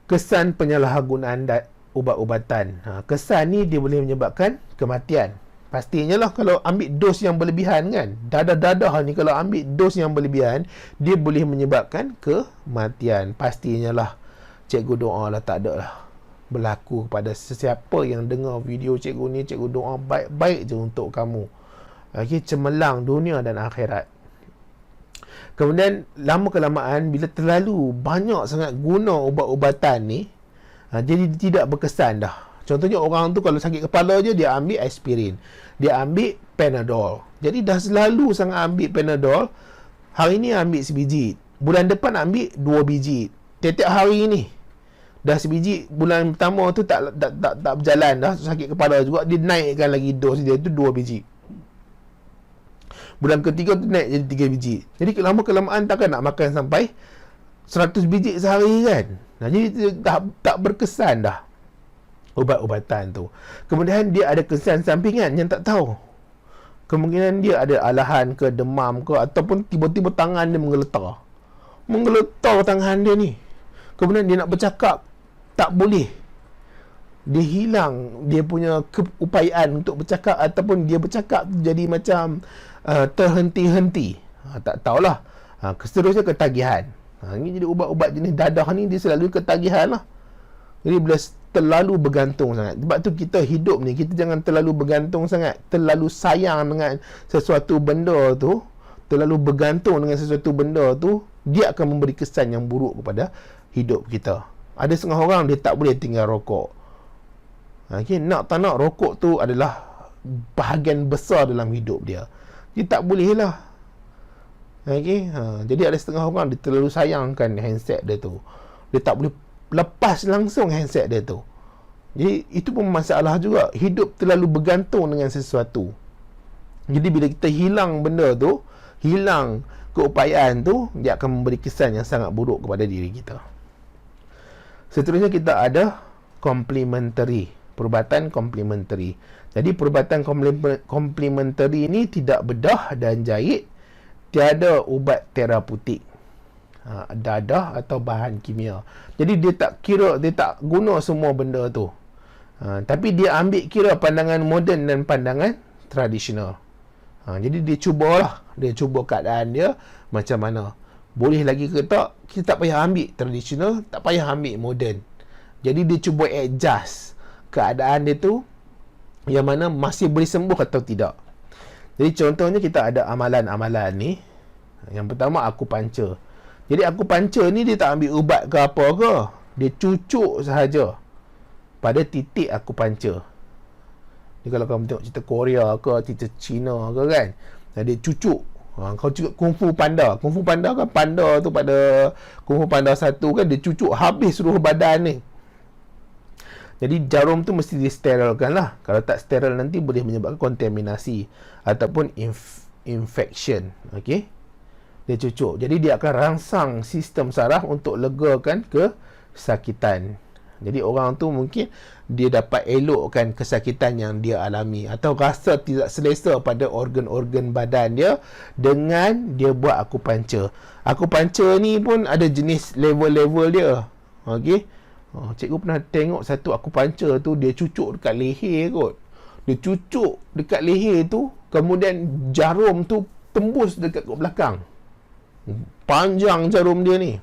Kesan penyalahgunaan ubat-ubatan. Kesan ni dia boleh menyebabkan kematian. Pastinya lah kalau ambil dos yang berlebihan kan. Dadah-dadah ni kalau ambil dos yang berlebihan, dia boleh menyebabkan kematian. Pastinya lah. Cikgu doa lah tak ada lah berlaku kepada sesiapa yang dengar video cikgu ni. Cikgu doa baik-baik je untuk kamu. Okay, cemerlang dunia dan akhirat. Kemudian lama-kelamaan bila terlalu banyak sangat guna ubat-ubatan ni, jadi tidak berkesan dah. Contohnya orang tu kalau sakit kepala je, dia ambil aspirin, dia ambil Panadol. Jadi dah selalu sangat ambil Panadol. Hari ni ambil sebiji, bulan depan ambil 2 biji. Tiap-tiap hari ni dah sebiji. Bulan pertama tu tak berjalan dah, sakit kepala juga, dia naikkan lagi dos dia tu 2 biji. Bulan ketiga tu naik jadi 3 biji. Jadi lama-kelamaan takkan nak makan sampai 100 biji sehari kan. Jadi dah tak berkesan dah ubat-ubatan tu. Kemudian dia ada kesan sampingan yang tak tahu. Kemungkinan dia ada alahan ke, demam ke, ataupun tiba-tiba tangan dia menggeletar tangan dia ni. Kemudian dia nak bercakap, tak boleh. Dia hilang dia punya keupayaan untuk bercakap, ataupun dia bercakap jadi macam terhenti-henti. Tak tahulah. Seterusnya ketagihan. Ini jadi ubat-ubat jenis dadah ni, dia selalu ketagihan lah. Jadi bila terlalu bergantung sangat. Sebab tu kita hidup ni, kita jangan terlalu bergantung sangat, terlalu sayang dengan sesuatu benda tu, terlalu bergantung dengan sesuatu benda tu, dia akan memberi kesan yang buruk kepada hidup kita. Ada setengah orang dia tak boleh tinggal rokok. Okay, nak tak nak rokok tu adalah bahagian besar dalam hidup dia. Dia tak boleh lah. Okay, jadi ada setengah orang dia terlalu sayangkan handset dia tu. Dia tak boleh lepas langsung handset dia tu. Jadi itu pun masalah juga. Hidup terlalu bergantung dengan sesuatu. Jadi bila kita hilang benda tu, hilang keupayaan tu, dia akan memberi kesan yang sangat buruk kepada diri kita. Seterusnya kita ada complementary, perubatan complementary. Jadi perubatan complementary ni tidak bedah dan jahit, tiada ubat terapeutik, dadah atau bahan kimia. Jadi dia tak kira, dia tak guna semua benda tu. Tapi dia ambil kira pandangan moden dan pandangan tradisional. Jadi dia cubalah, dia cuba keadaan dia macam mana. Boleh lagi ke tak, kita tak payah ambil tradisional, tak payah ambil moden. Jadi dia cuba adjust keadaan dia tu, yang mana masih boleh sembuh atau tidak. Jadi contohnya kita ada amalan-amalan ni. Yang pertama akupuncture. Jadi akupuncture ni dia tak ambil ubat ke apa ke, dia cucuk sahaja pada titik akupuncture. Ni kalau kamu tengok cerita Korea ke, cerita Cina ke kan, dia cucuk. Kau juga Kung Fu Panda. Kung Fu Panda kan, panda tu pada Kung Fu Panda 1 kan, dia cucuk habis seluruh badan ni. Jadi jarum tu mesti disterilkan lah. Kalau tak steril nanti boleh menyebabkan kontaminasi ataupun infection. Okey, dia cucuk. Jadi dia akan rangsang sistem saraf untuk legakan kesakitan. Jadi orang tu mungkin dia dapat elokkan kesakitan yang dia alami, atau rasa tidak selesa pada organ-organ badan dia dengan dia buat akupuncture. Akupuncture ni pun ada jenis level-level dia. Okey. Cikgu pernah tengok satu akupuncture tu, dia cucuk dekat leher kot. Dia cucuk dekat leher tu, kemudian jarum tu tembus dekat belakang. Panjang jarum dia ni.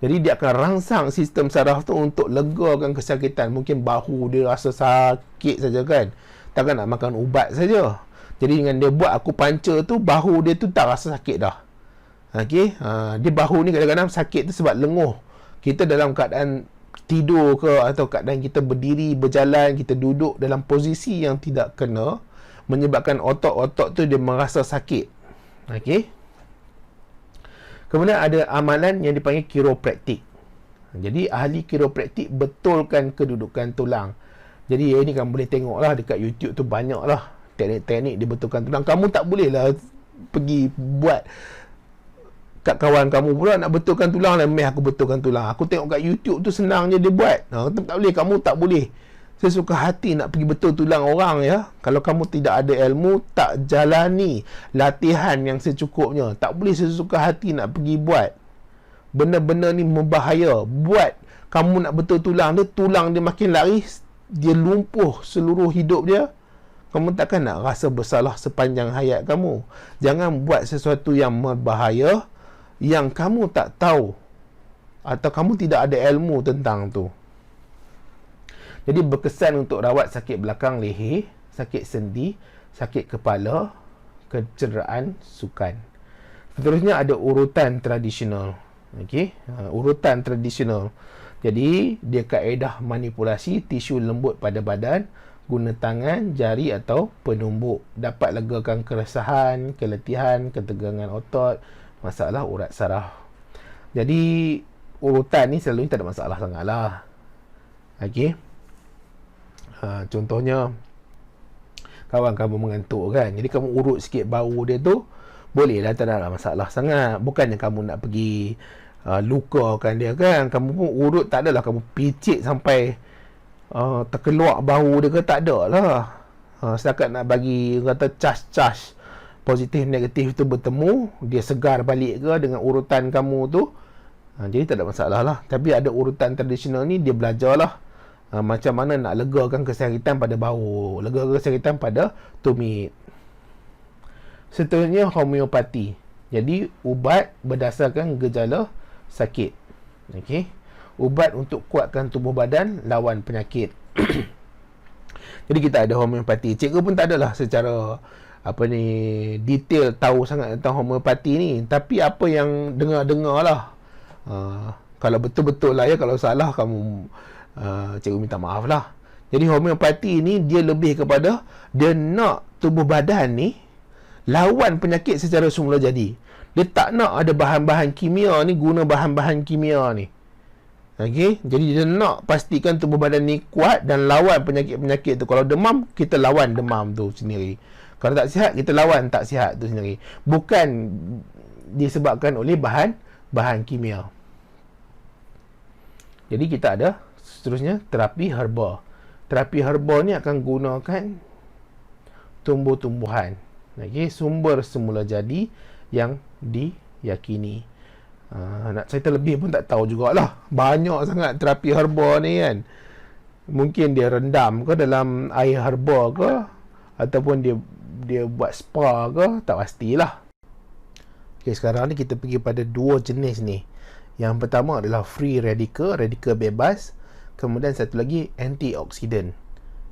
Jadi dia akan rangsang sistem saraf tu untuk legakan kesakitan. Mungkin bahu dia rasa sakit saja kan, takkan nak makan ubat saja. Jadi dengan dia buat akupuncture tu, bahu dia tu tak rasa sakit dah. Okey, dia bahu ni kadang-kadang sakit tu sebab lenguh. Kita dalam keadaan tidur ke atau keadaan kita berdiri, berjalan, kita duduk dalam posisi yang tidak kena, menyebabkan otot-otot tu dia merasa sakit. Okey. Kemudian ada amalan yang dipanggil kiropraktik. Jadi ahli kiropraktik betulkan kedudukan tulang. Jadi ini kamu boleh tengoklah dekat YouTube tu, banyaklah teknik-teknik dibetulkan tulang. Kamu tak boleh lah pergi buat kat kawan kamu pula nak betulkan tulang lah, meh aku betulkan tulang. Aku tengok kat YouTube tu senang je dia buat. Tak boleh, kamu tak boleh sesuka hati nak pergi betul tulang orang ya. Kalau kamu tidak ada ilmu, tak jalani latihan yang secukupnya, tak boleh sesuka hati nak pergi buat. Benda-benda ni membahaya. Buat kamu nak betul tulang dia makin lari, dia lumpuh seluruh hidup dia. Kamu takkan nak rasa bersalah sepanjang hayat kamu. Jangan buat sesuatu yang berbahaya yang kamu tak tahu atau kamu tidak ada ilmu tentang tu. Jadi berkesan untuk rawat sakit belakang leher, sakit sendi, sakit kepala, kecederaan sukan. Seterusnya ada urutan tradisional. Okey, urutan tradisional. Jadi dia kaedah manipulasi tisu lembut pada badan, guna tangan, jari atau penumbuk. Dapat legakan keresahan, keletihan, ketegangan otot, masalah urat saraf. Jadi urutan ni selalunya tak ada masalah sangatlah. Okey. Contohnya kawan kamu mengantuk kan, jadi kamu urut sikit bau dia tu, boleh lah, tak ada masalah sangat. Bukannya kamu nak pergi lukakan dia kan. Kamu pun urut, tak adalah kamu picit sampai terkeluar bau dia ke, tak ada lah. Setakat nak bagi kata cas-cas positif negatif tu bertemu, dia segar balik ke dengan urutan kamu tu. Jadi tak ada masalah lah. Tapi ada urutan tradisional ni, dia belajar lah macam mana nak legakan kesakitan pada bau, legakan kesakitan pada tumit. Seterusnya homeopati. Jadi ubat berdasarkan gejala sakit. Okey. Ubat untuk kuatkan tubuh badan lawan penyakit. Jadi kita ada homeopati. Cikgu pun tak adalah secara detail tahu sangat tentang homeopati ni, tapi apa yang dengar-dengar lah. Kalau betul-betul lah ya, kalau salah kamu cikgu minta maaf lah. Jadi homeopati ni dia lebih kepada dia nak tubuh badan ni lawan penyakit secara semula jadi. Dia tak nak ada bahan-bahan kimia ni, guna bahan-bahan kimia ni. Okey, jadi dia nak pastikan tubuh badan ni kuat dan lawan penyakit-penyakit tu. Kalau demam, kita lawan demam tu sendiri. Kalau tak sihat, kita lawan tak sihat tu sendiri. Bukan disebabkan oleh bahan kimia. Jadi kita ada seterusnya terapi herba. Terapi herba ni akan gunakan tumbuh-tumbuhan. Okey, sumber semula jadi yang diyakini. Nak cerita lebih pun tak tahu jugalah. Banyak sangat terapi herba ni kan. Mungkin dia rendam ke dalam air herba ke, ataupun dia buat spa ke, tak pastilah. Okey, sekarang ni kita pergi pada dua jenis ni. Yang pertama adalah free radical, radikal bebas. Kemudian satu lagi antioksidan,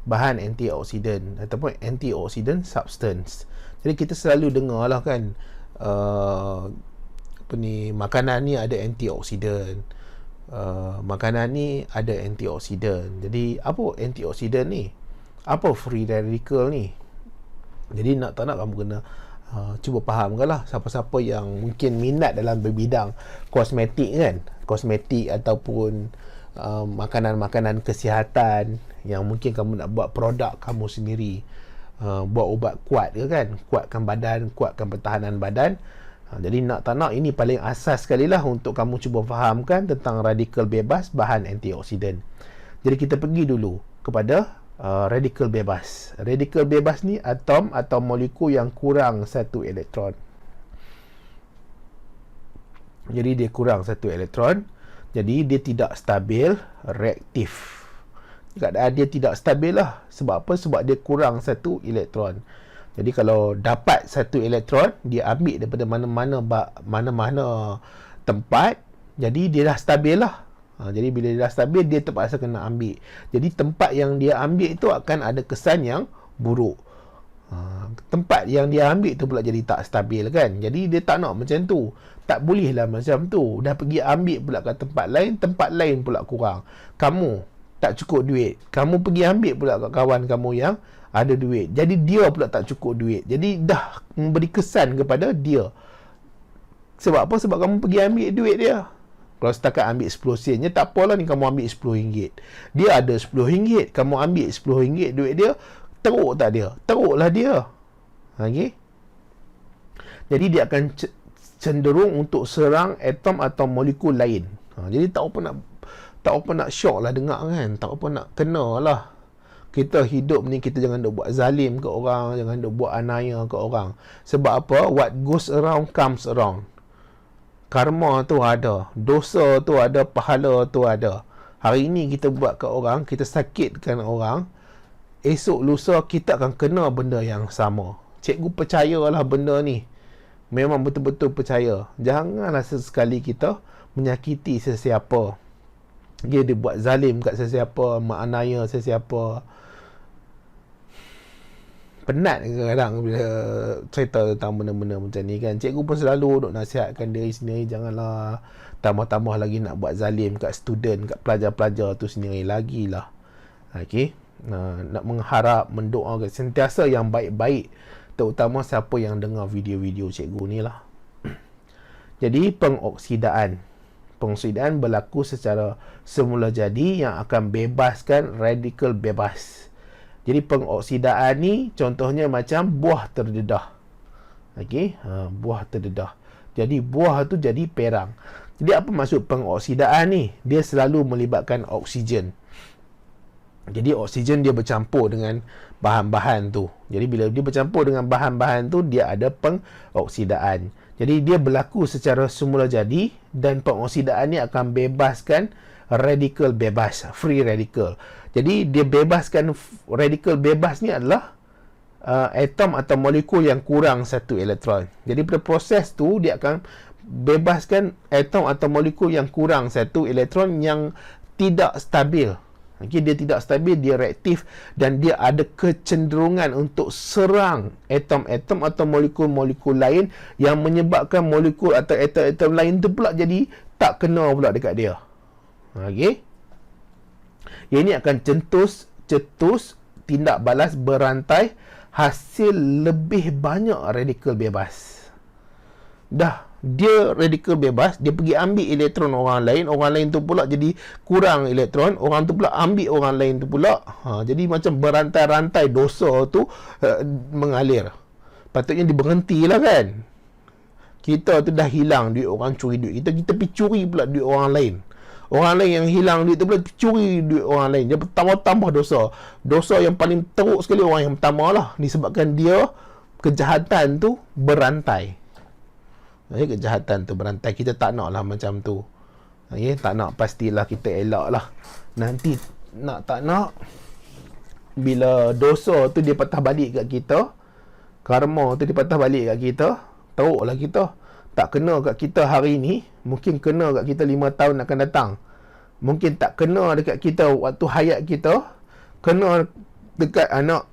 bahan antioksidan ataupun antioksidan substance. Jadi kita selalu dengar lah kan, makanan ni ada antioksidan, makanan ni ada antioksidan. Jadi apa antioksidan ni? Apa free radical ni? Jadi nak tak nak kamu kena cuba fahamkan lah. Siapa-siapa yang mungkin minat dalam berbidang kosmetik kan, kosmetik ataupun makanan-makanan kesihatan yang mungkin kamu nak buat produk kamu sendiri, buat ubat kuat ke kan, kuatkan badan, kuatkan pertahanan badan. Jadi nak tak nak ini paling asas sekali lah untuk kamu cuba fahamkan tentang radikal bebas, bahan antioksidan. Jadi kita pergi dulu kepada radikal bebas. Radikal bebas ni atom atau molekul yang kurang satu elektron. Jadi dia kurang satu elektron. Jadi dia tidak stabil, reaktif. Keadaan dia tidak stabil lah. Sebab apa? Sebab dia kurang satu elektron. Jadi kalau dapat satu elektron, dia ambil daripada mana-mana tempat. Jadi dia dah stabil lah. Jadi bila dia dah stabil, dia terpaksa kena ambil. Jadi tempat yang dia ambil itu akan ada kesan yang buruk. tempat yang dia ambil tu pula jadi tak stabil kan. Jadi dia tak nak macam tu. Tak boleh lah macam tu. Dah pergi ambil pula kat tempat lain pula kurang. Kamu tak cukup duit. Kamu pergi ambil pula kat kawan kamu yang ada duit. Jadi dia pula tak cukup duit. Jadi dah memberi kesan kepada dia. Sebab apa? Sebab kamu pergi ambil duit dia. Kalau setakat ambil 10 sen, tak apalah ni kamu ambil RM10. Dia ada RM10, kamu ambil RM10 duit dia, teruk tak dia? Teruklah dia. Okay? Jadi dia akan cenderung untuk serang atom atau molekul lain. Jadi tak apa nak syok lah dengar kan. Tak apa nak kena lah. Kita hidup ni, kita jangan duk buat zalim ke orang, jangan duk buat anaya ke orang. Sebab apa? What goes around comes around. Karma tu ada, dosa tu ada, pahala tu ada. Hari ni kita buat kat orang, kita sakitkan orang, esok lusa kita akan kena benda yang sama. Cikgu percayalah benda ni. Memang betul-betul percaya. Janganlah sesekali kita menyakiti sesiapa. Dia buat zalim kat sesiapa, menganiaya sesiapa. Penat kadang-kadang bila cerita tentang benda-benda macam ni kan. Cikgu pun selalu duk nasihatkan diri sendiri, janganlah tambah-tambah lagi nak buat zalim kat student, kat pelajar-pelajar tu sendiri lagi lah. Okay? Nak mengharap, mendoakan sentiasa yang baik-baik, terutama siapa yang dengar video-video cikgu ni lah. Jadi pengoksidaan berlaku secara semula jadi yang akan bebaskan radikal bebas. Jadi pengoksidaan ni contohnya macam buah terdedah. Okey, buah terdedah. Jadi buah tu jadi perang. Jadi apa maksud pengoksidaan ni? Dia selalu melibatkan oksigen. Jadi oksigen dia bercampur dengan bahan-bahan tu. Jadi bila dia bercampur dengan bahan-bahan tu, dia ada pengoksidaan. Jadi dia berlaku secara semula jadi dan pengoksidaan ni akan bebaskan radikal bebas, free radical. Jadi dia bebaskan radikal bebas ni adalah atom atau molekul yang kurang satu elektron. Jadi pada proses tu dia akan bebaskan atom atau molekul yang kurang satu elektron yang tidak stabil. Okay, dia tidak stabil, dia reaktif dan dia ada kecenderungan untuk serang atom-atom atau molekul-molekul lain yang menyebabkan molekul atau atom-atom lain tu pula jadi tak kena pula dekat dia. Okey. Ini akan cetus tindak balas berantai hasil lebih banyak radikal bebas. Dah dia radikal bebas, dia pergi ambil elektron orang lain tu pula jadi kurang elektron, orang tu pula ambil orang lain tu pula. Jadi macam berantai-rantai dosa tu mengalir. Patutnya diberhentilah kan. Kita tu dah hilang duit orang, curi duit kita pergi curi pula duit orang lain. Orang lain yang hilang duit tu pula curi duit orang lain. Dia tambah dosa. Dosa yang paling teruk sekali orang yang pertama lah. Disebabkan dia kejahatan tu berantai. Kejahatan tu berantai. Kita tak nak lah macam tu. Tak nak, pastilah kita elak lah. Nanti nak tak nak, bila dosa tu dia patah balik kat kita, karma tu dia patah balik kat kita, teruklah kita. Tak kena kat kita hari ni, mungkin kena kat kita 5 tahun akan datang. Mungkin tak kena dekat kita waktu hayat kita, kena dekat anak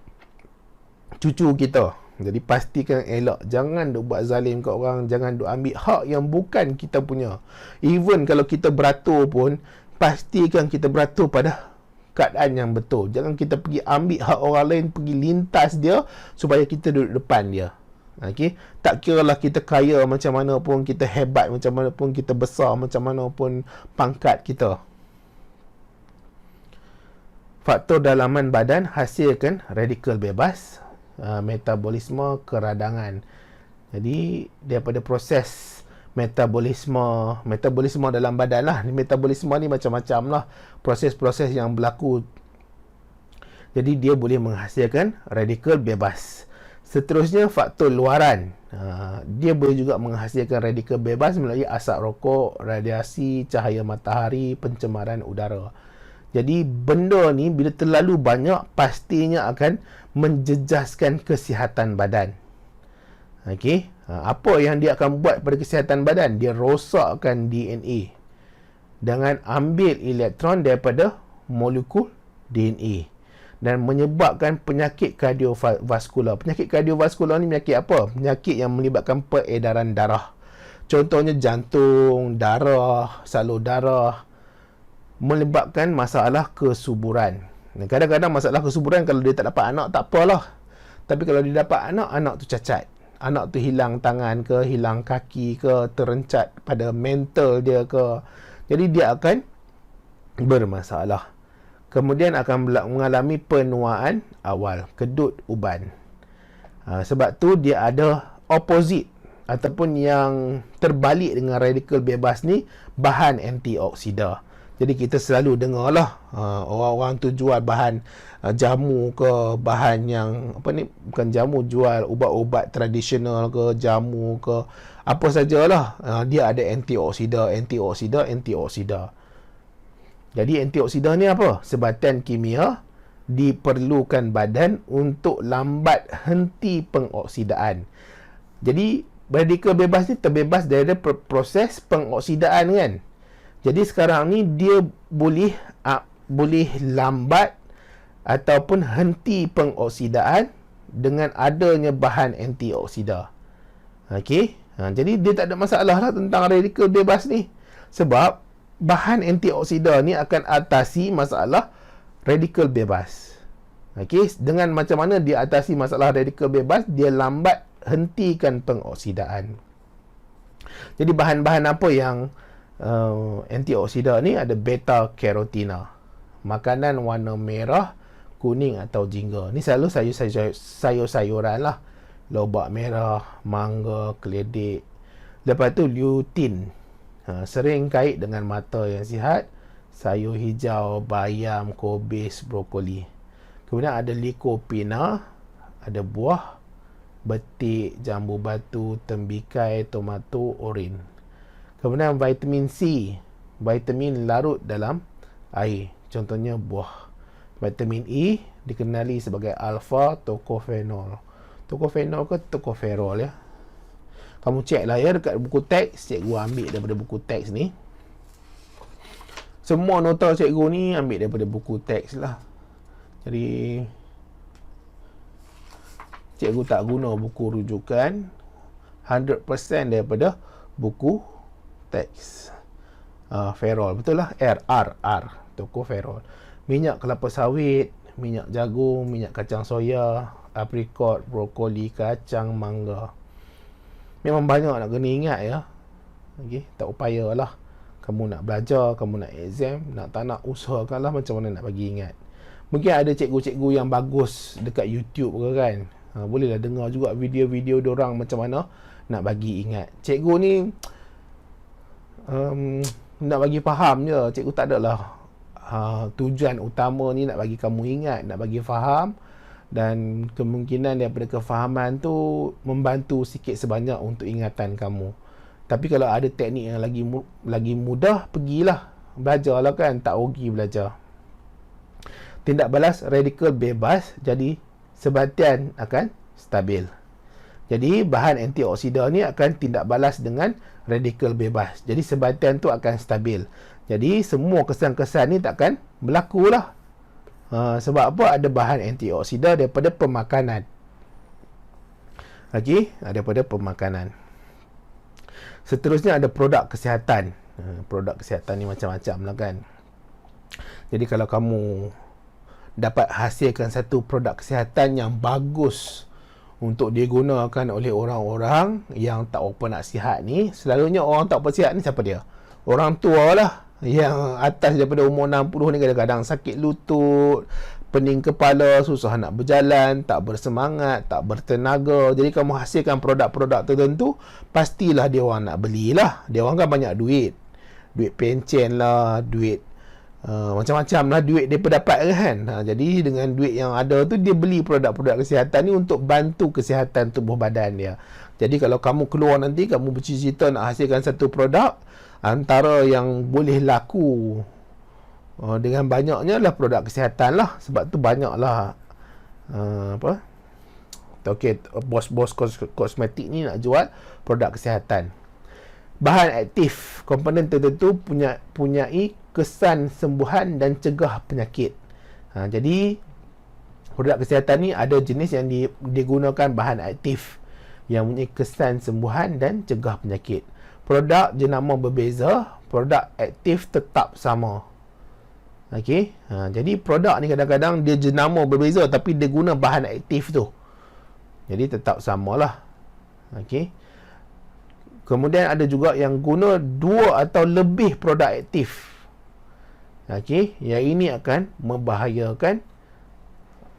cucu kita. Jadi pastikan elak. Jangan duk buat zalim kat orang, jangan duk ambil hak yang bukan kita punya. Even kalau kita beratur pun, pastikan kita beratur pada keadaan yang betul. Jangan kita pergi ambil hak orang lain, pergi lintas dia supaya kita duduk depan dia. Okay? Tak kira lah kita kaya macam mana pun, kita hebat macam mana pun, kita besar macam mana pun pangkat kita. Faktor dalaman badan hasilkan radikal bebas, metabolisme keradangan. Jadi daripada proses metabolisme dalam badan lah. Metabolisme ni macam-macam lah proses-proses yang berlaku. Jadi dia boleh menghasilkan radikal bebas. Seterusnya faktor luaran. Dia boleh juga menghasilkan radikal bebas melalui asap rokok, radiasi, cahaya matahari, pencemaran udara. Jadi benda ni bila terlalu banyak pastinya akan menjejaskan kesihatan badan. Okey, apa yang dia akan buat pada kesihatan badan? Dia rosakkan DNA dengan ambil elektron daripada molekul DNA. dan menyebabkan penyakit kardiovaskular. Penyakit kardiovaskular ni penyakit apa? Penyakit yang melibatkan peredaran darah. Contohnya jantung, darah, salur darah, menyebabkan masalah kesuburan. Kadang-kadang masalah kesuburan kalau dia tak dapat anak tak apalah. Tapi kalau dia dapat anak, anak tu cacat. Anak tu hilang tangan ke, hilang kaki ke, terencat pada mental dia ke. Jadi dia akan bermasalah. Kemudian akan mengalami penuaan awal, kedut uban. Sebab tu dia ada opposite ataupun yang terbalik dengan radikal bebas ni, bahan antioksida. Jadi kita selalu dengar lah orang-orang tu jual bahan jamu ke, bahan yang apa ni, bukan jamu, jual ubat-ubat tradisional ke, jamu ke, apa sajalah, dia ada antioksida. Jadi antioksida ni apa? Sebatan kimia diperlukan badan untuk lambat henti pengoksidaan. Jadi radikal bebas ni terbebas dari proses pengoksidaan kan. Jadi sekarang ni dia boleh lambat ataupun henti pengoksidaan dengan adanya bahan antioksida. Okey. Jadi dia tak ada masalah lah tentang radikal bebas ni. Sebab bahan antioksida ni akan atasi masalah radikal bebas. Okey, dengan macam mana dia atasi masalah radikal bebas, dia lambat hentikan pengoksidaan. Jadi bahan-bahan apa yang antioksida ni? Ada beta carotina, makanan warna merah, kuning atau jingga. Ni selalu sayur-sayuran lah. Lobak merah, mangga, keledek. Lepas tu lutein, sering kait dengan mata yang sihat. Sayur hijau, bayam, kobis, brokoli. Kemudian ada lycopene, ada buah, betik, jambu batu, tembikai, tomato, oren. Kemudian vitamin C, vitamin larut dalam air, contohnya buah. Vitamin E dikenali sebagai alpha tocophenol. Tocophenol ke tocopherol ya. Kamu cek lah ya dekat buku teks. Cikgu ambil daripada buku teks ni. Semua nota cikgu ni ambil daripada buku teks lah. Jadi cikgu tak guna buku rujukan, 100% daripada buku teks. Ferol, betul lah, R, tocopherol. Minyak kelapa sawit, minyak jagung, minyak kacang soya, aprikot, brokoli, kacang, mangga. Memang banyak nak kena ingat ya. Okay, tak upayalah. Kamu nak belajar, kamu nak exam, tak nak usahakanlah macam mana nak bagi ingat. Mungkin ada cikgu-cikgu yang bagus dekat YouTube ke kan. Bolehlah dengar juga video-video diorang macam mana nak bagi ingat. Cikgu ni nak bagi faham je. Cikgu tak adalah tujuan utama ni nak bagi kamu ingat, nak bagi faham. Dan kemungkinan daripada kefahaman tu membantu sikit sebanyak untuk ingatan kamu. Tapi kalau ada teknik yang lagi mudah, pergilah belajarlah kan, tak rugi belajar. Tindak balas radikal bebas, jadi sebatian akan stabil. Jadi bahan antioksida ni akan tindak balas dengan radikal bebas. Jadi sebatian tu akan stabil. Jadi semua kesan-kesan ni takkan berlaku lah. Sebab apa? Ada bahan antioksida daripada pemakanan. Okey, daripada pemakanan. Seterusnya ada produk kesihatan. Produk kesihatan ni macam-macam lah kan. Jadi kalau kamu dapat hasilkan satu produk kesihatan yang bagus untuk digunakan oleh orang-orang yang tak apa nak sihat ni, selalunya orang tak apa sihat ni siapa dia? Orang tua lah. Yang atas daripada umur 60 ni kadang-kadang sakit lutut, pening kepala, susah nak berjalan, tak bersemangat, tak bertenaga. Jadi kamu hasilkan produk-produk tertentu, pastilah dia orang nak belilah. Dia orang kan banyak duit. Duit pencen lah, duit macam-macam lah duit dia dapat kan. Jadi dengan duit yang ada tu, dia beli produk-produk kesihatan ni untuk bantu kesihatan tubuh badan dia. Jadi kalau kamu keluar nanti, kamu bercita-cita nak hasilkan satu produk, antara yang boleh laku dengan banyaknya lah produk kesihatan lah. Sebab tu banyaklah bos-bos kosmetik ni nak jual produk kesihatan. Bahan aktif, komponen tertentu punyai kesan sembuhan dan cegah penyakit. Jadi Produk kesihatan ni ada jenis yang digunakan bahan aktif yang mempunyai kesan sembuhan dan cegah penyakit. Produk jenama berbeza, produk aktif tetap sama. Okey, jadi produk ni kadang-kadang dia jenama berbeza tapi dia guna bahan aktif tu, jadi tetap samalah. Okey, kemudian ada juga yang guna 2 atau lebih produk aktif. Okey, yang ini akan membahayakan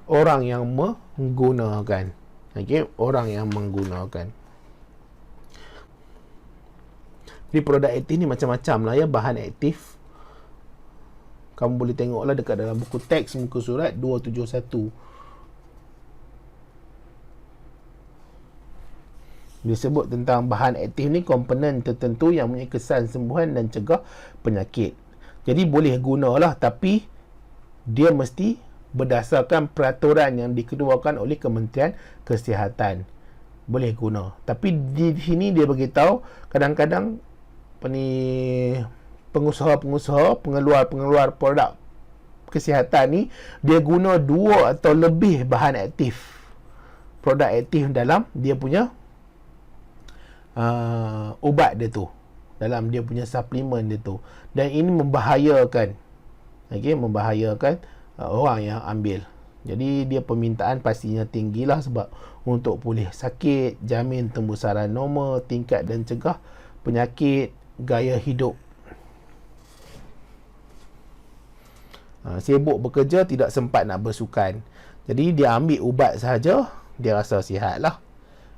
orang yang menggunakan. Okey, orang yang menggunakan. Jadi produk aktif ni macam-macam lah ya, bahan aktif. Kamu boleh tengoklah dekat dalam buku teks muka surat 271. Disebut tentang bahan aktif ni komponen tertentu yang mempunyai kesan sembuhan dan cegah penyakit. Jadi boleh gunalah, tapi dia mesti berdasarkan peraturan yang dikeluarkan oleh Kementerian Kesihatan. Boleh guna. Tapi di sini dia beritahu kadang-kadang pengusaha-pengusaha, pengeluar produk kesihatan ni, dia guna 2 atau lebih bahan aktif, produk aktif dalam dia punya ubat dia tu, dalam dia punya suplemen dia tu, dan ini membahayakan. Okey, membahayakan orang yang ambil. Jadi dia permintaan pastinya tinggilah, sebab untuk pulih sakit, jamin tembusaran normal, tingkat dan cegah penyakit, gaya hidup. Sibuk bekerja, tidak sempat nak bersukan. Jadi dia ambil ubat sahaja, dia rasa sihat lah.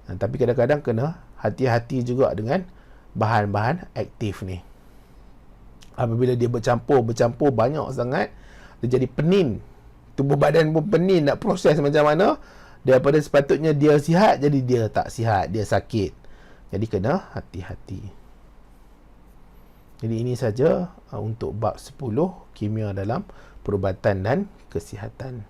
Tapi kadang-kadang kena hati-hati juga dengan bahan-bahan aktif ni. Apabila dia bercampur banyak sangat, dia jadi penin. Tubuh badan pun penin nak proses macam mana. Daripada sepatutnya dia sihat, jadi dia tak sihat, dia sakit. Jadi kena hati-hati. Jadi ini saja untuk bab 10, kimia dalam perubatan dan kesihatan.